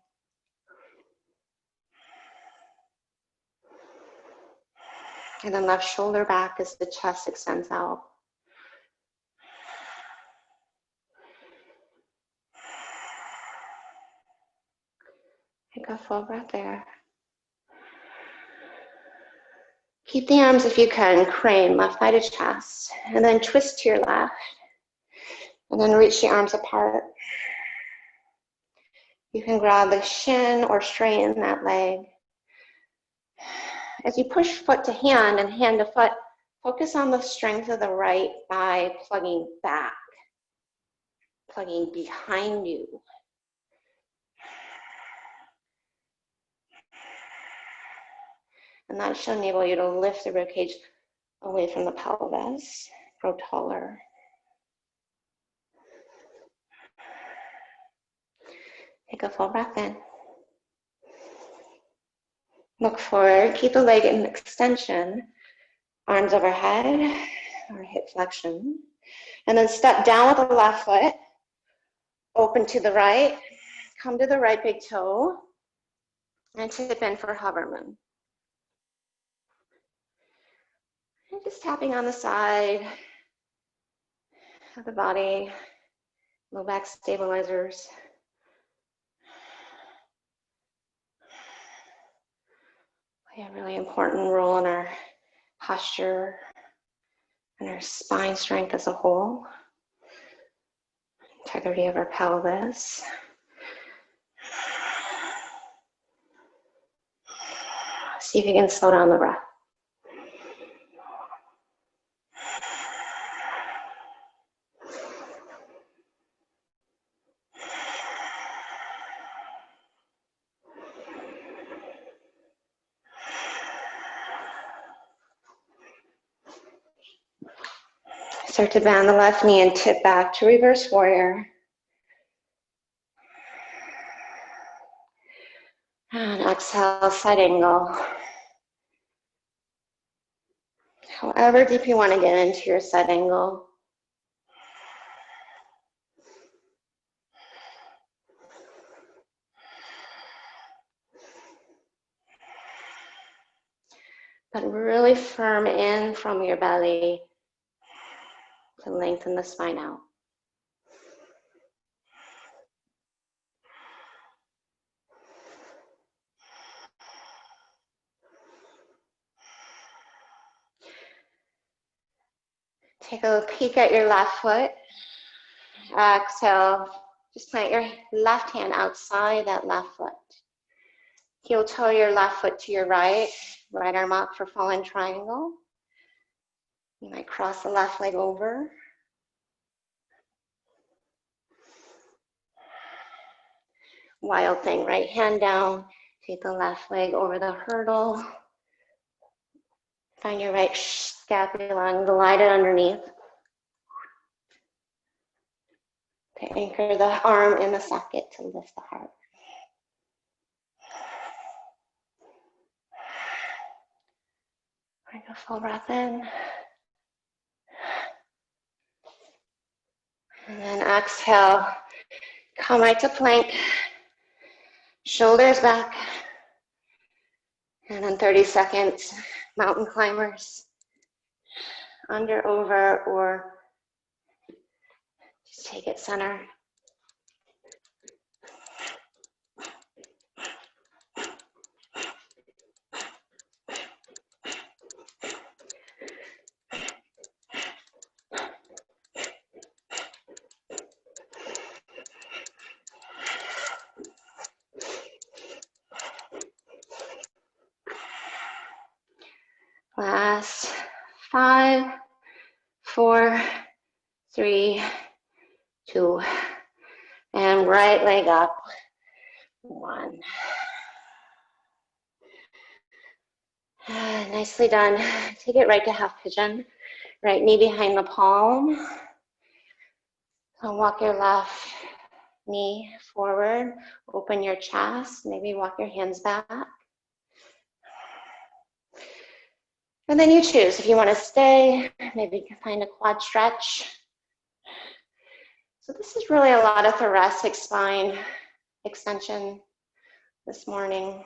And then left shoulder back as the chest extends out. Take a full breath there. Keep the arms if you can, crane, left thigh to chest, and then twist to your left, and then reach the arms apart. You can grab the shin or straighten that leg. As you push foot to hand and hand to foot, focus on the strength of the right thigh plugging back, plugging behind you. And that should enable you to lift the ribcage away from the pelvis, grow taller. Take a full breath in. Look forward, keep the leg in extension, arms overhead, or hip flexion. And then step down with the left foot, open to the right, come to the right big toe, and tip in for hoverman. And just tapping on the side of the body, low back stabilizers. Play a really important role in our posture and our spine strength as a whole. Integrity of our pelvis. See if you can slow down the breath. Start to bend the left knee and tip back to reverse warrior. And exhale, side angle. However deep you want to get into your side angle. But really firm in from your belly to lengthen the spine out. Take a peek at your left foot. Exhale, just plant your left hand outside that left foot. Heel toe your left foot to your right, right arm up for fallen triangle. You might cross the left leg over. Wild thing, right hand down, take the left leg over the hurdle. Find your right scapula and glide it underneath. To anchor the arm in the socket to lift the heart. Bring a full breath in. And then exhale, come right to plank. Shoulders back. And then 30 seconds, mountain climbers. Under, over, or just take it center. Last 5, 4, 3, 2, and right leg up. 1. Nicely done. Take it right to half pigeon. Right knee behind the palm. So walk your left knee forward. Open your chest. Maybe walk your hands back. And then you choose if you want to stay. Maybe you can find a quad stretch. So this is really a lot of thoracic spine extension this morning.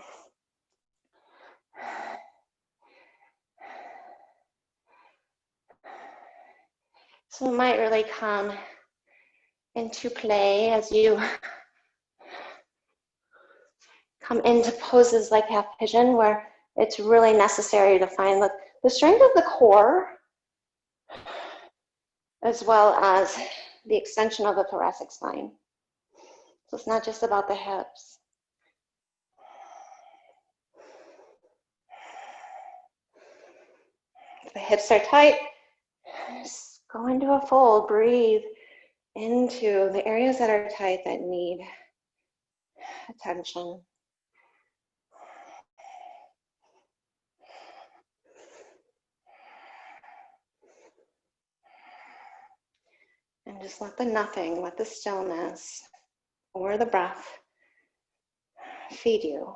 So it might really come into play as you come into poses like half pigeon, where it's really necessary to find the strength of the core as well as the extension of the thoracic spine. So it's not just about the hips. If the hips are tight, just go into a fold, breathe into the areas that are tight that need attention. And just let the nothing, let the stillness or the breath feed you.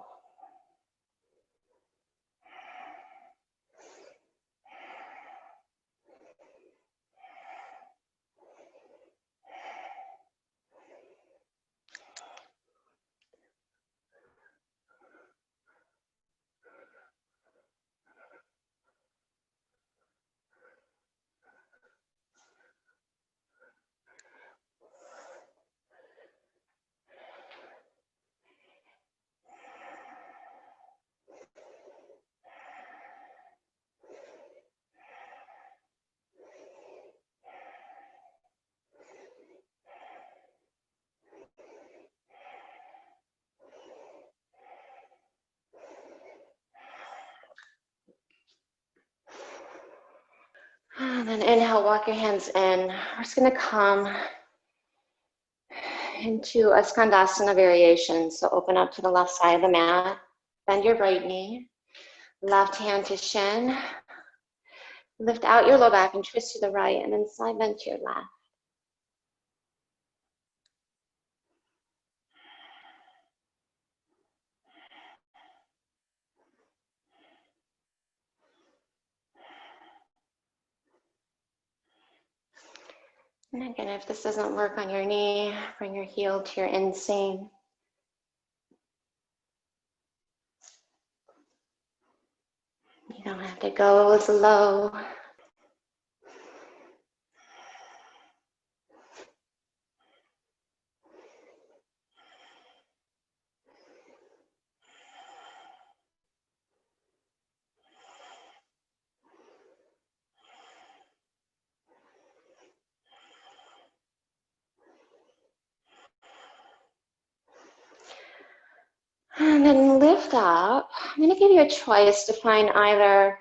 And then inhale, walk your hands in. We're just going to come into a skandasana variation. So open up to the left side of the mat. Bend your right knee. Left hand to shin. Lift out your low back and twist to the right, and then slide bend to your left. And again, if this doesn't work on your knee, bring your heel to your inseam. You don't have to go as low. And then lift up. I'm going to give you a choice to find either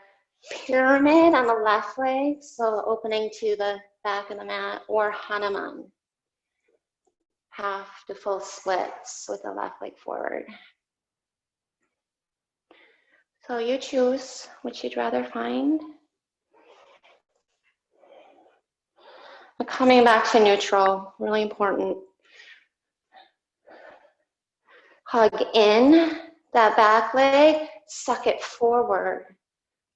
pyramid on the left leg, so opening to the back of the mat, or Hanuman, half to full splits with the left leg forward. So you choose which you'd rather find. But coming back to neutral, really important. Hug in that back leg, suck it forward.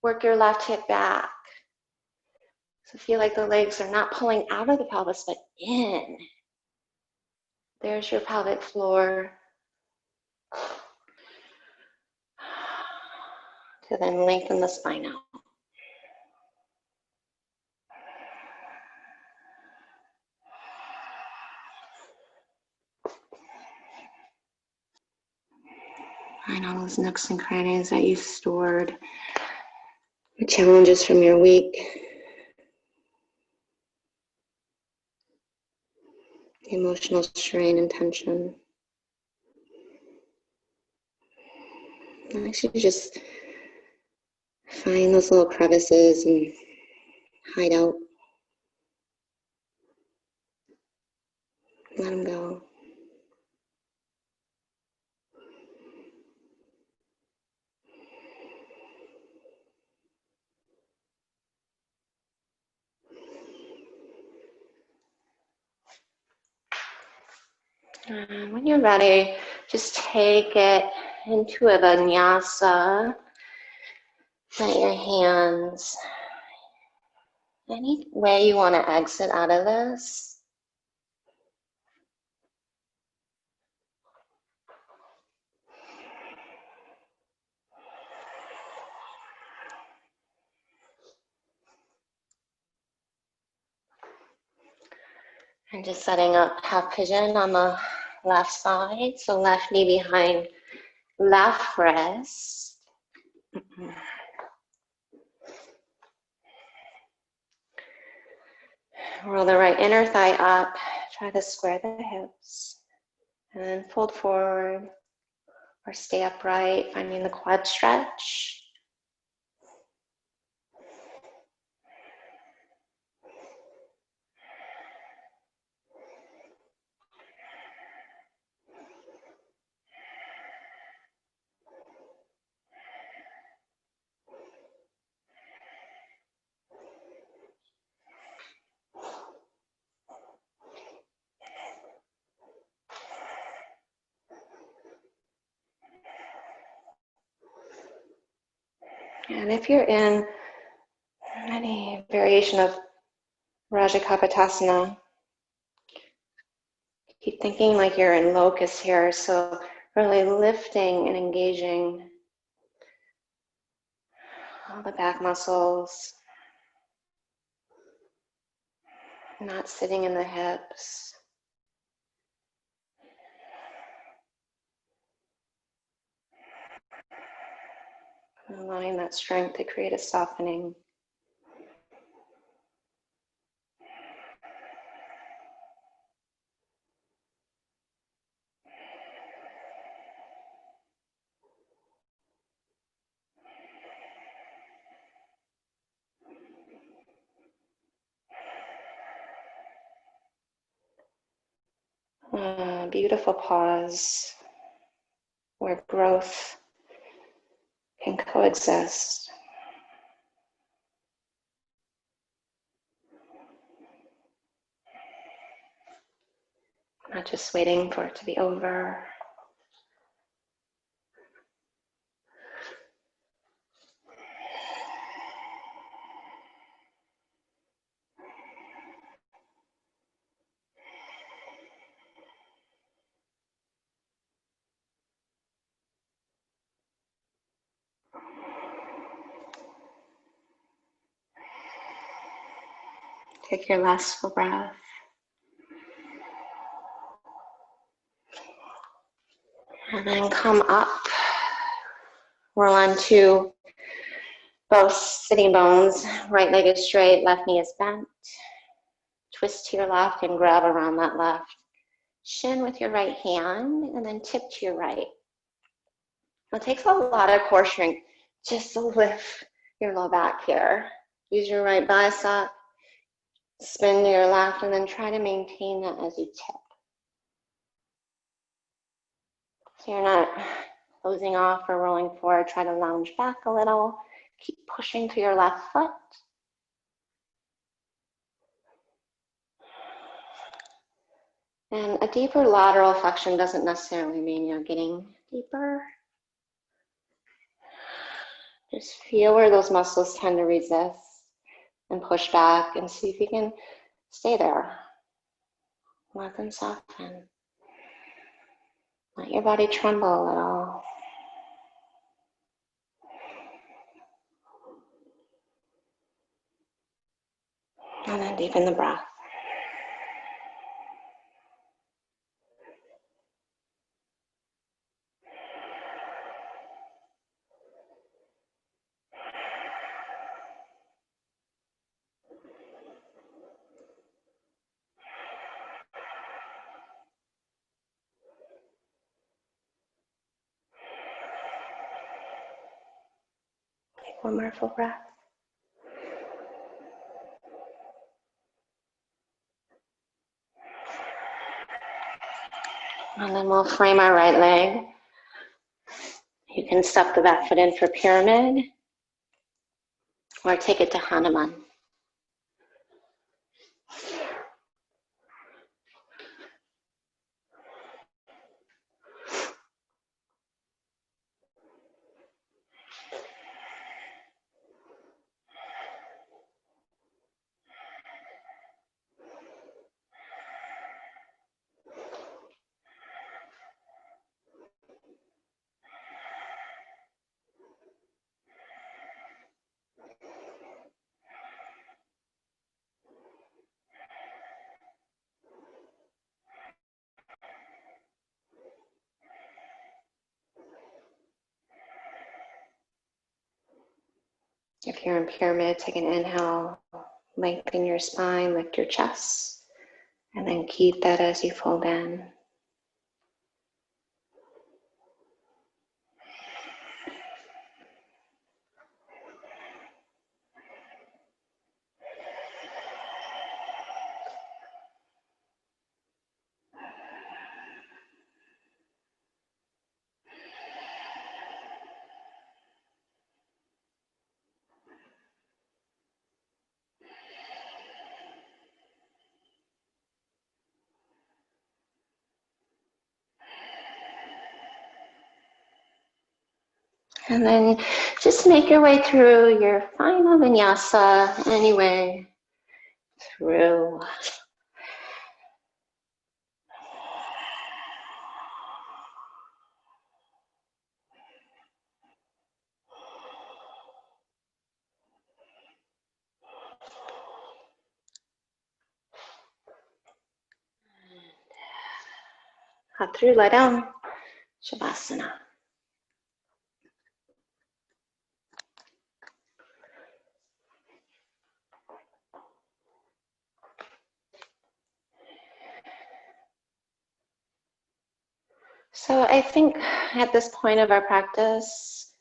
Work your left hip back. So feel like the legs are not pulling out of the pelvis, but in. There's your pelvic floor. To then lengthen the spine out. Find all those nooks and crannies that you've stored, the challenges from your week, the emotional strain and tension. And actually just Find those little crevices and hide out. Let them go. When you're ready, just take it into a vinyasa. Let your hands any way you want to exit out of this. And just setting up half pigeon on the left side. So left knee behind left wrist. Roll the right inner thigh up. Try to square the hips. And then fold forward or stay upright, finding the quad stretch. And if you're in any variation of Rajakapatasana, keep thinking like you're in locust here. So really lifting and engaging all the back muscles, not sitting in the hips. Allowing that strength to create a softening. Beautiful pause where growth can coexist. Not just waiting for it to be over. Take your last full breath. And then come up. Roll onto both sitting bones. Right leg is straight, left knee is bent. Twist to your left and grab around that left shin with your right hand, and then tip to your right. It takes a lot of core strength just to lift your low back here. Use your right bicep, spin to your left, and then try to maintain that as you tip. So you're not closing off or rolling forward. Try to lounge back a little. Keep pushing to your left foot. And a deeper lateral flexion doesn't necessarily mean you're getting deeper. Just feel where those muscles tend to resist and push back, and see if you can stay there. Let them soften. Let your body tremble a little. And then deepen the breath. One more full breath. And then we'll frame our right leg. You can step the back foot in for pyramid or take it to Hanuman. If you're in pyramid, take an inhale, lengthen your spine, lift your chest, and then keep that as you fold in. And then just make your way through your final vinyasa any way through. Up through, lie down, Shavasana. So I think at this point of our practice,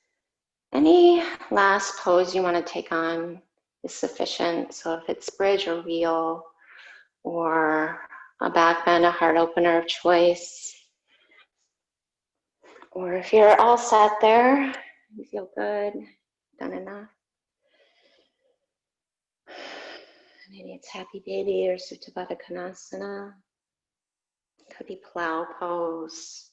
any last pose you want to take on is sufficient. So if it's bridge or wheel or a back bend, a heart opener of choice, or if you're all set there, you feel good, done enough. Maybe it's happy baby or Supta Baddha Konasana. Could be plow pose.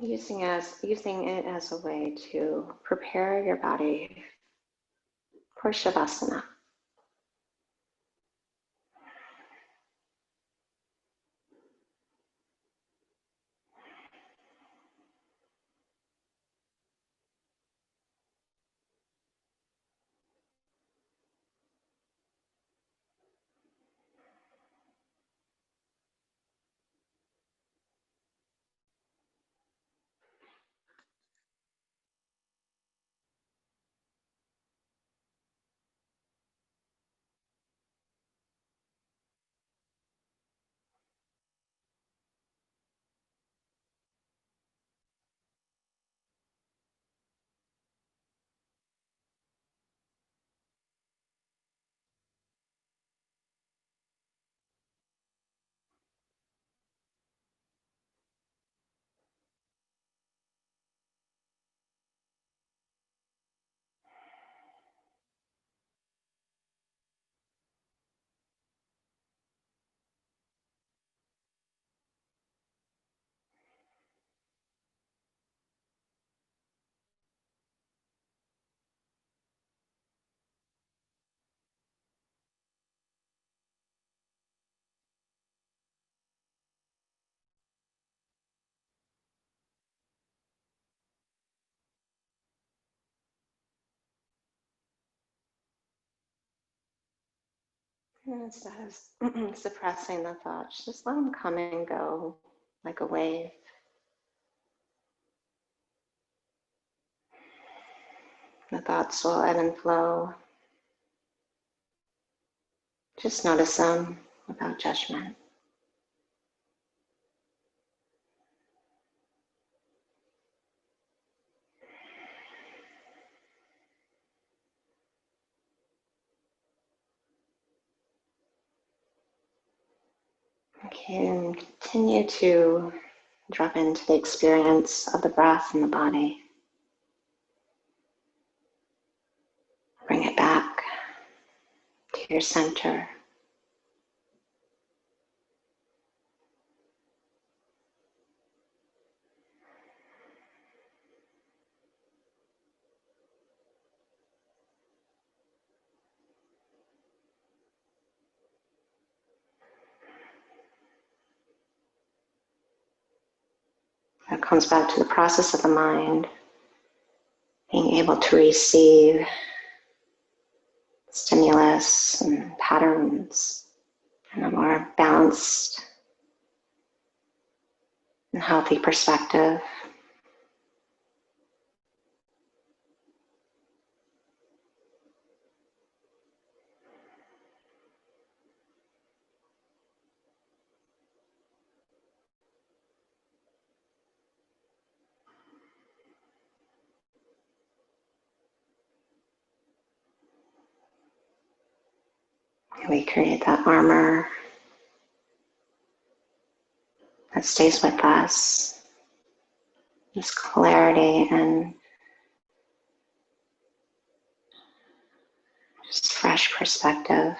Using it as a way to prepare your body for Shavasana. And instead of suppressing the thoughts, just let them come and go like a wave. The thoughts will ebb and flow. Just notice them without judgment. Okay, and continue to drop into the experience of the breath in the body. Bring it back to your center. That comes back to the process of the mind, being able to receive stimulus and patterns in a more balanced and healthy perspective. We create that armor that stays with us, this clarity and just fresh perspective.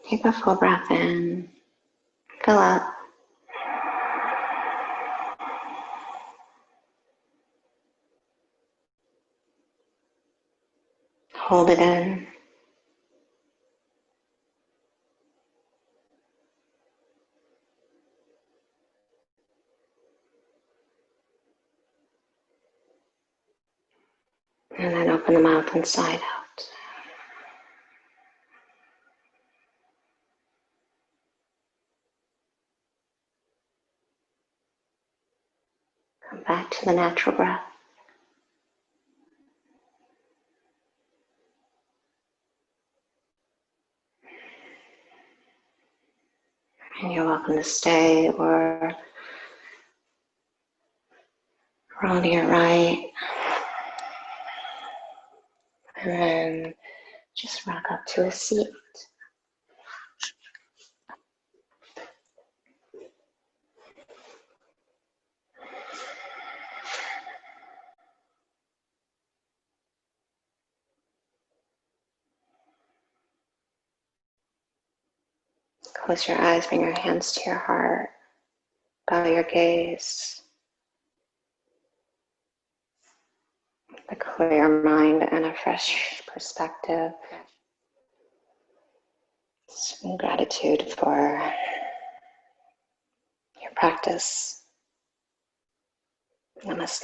Take a full breath in, fill up. Hold it in. And then open the mouth and side out. Come back to the natural breath. And you're welcome to stay or roll to your right. And then just rock up to a seat. Close your eyes, bring your hands to your heart. Bow your gaze. A clear mind and a fresh perspective. Some gratitude for your practice. Namaste.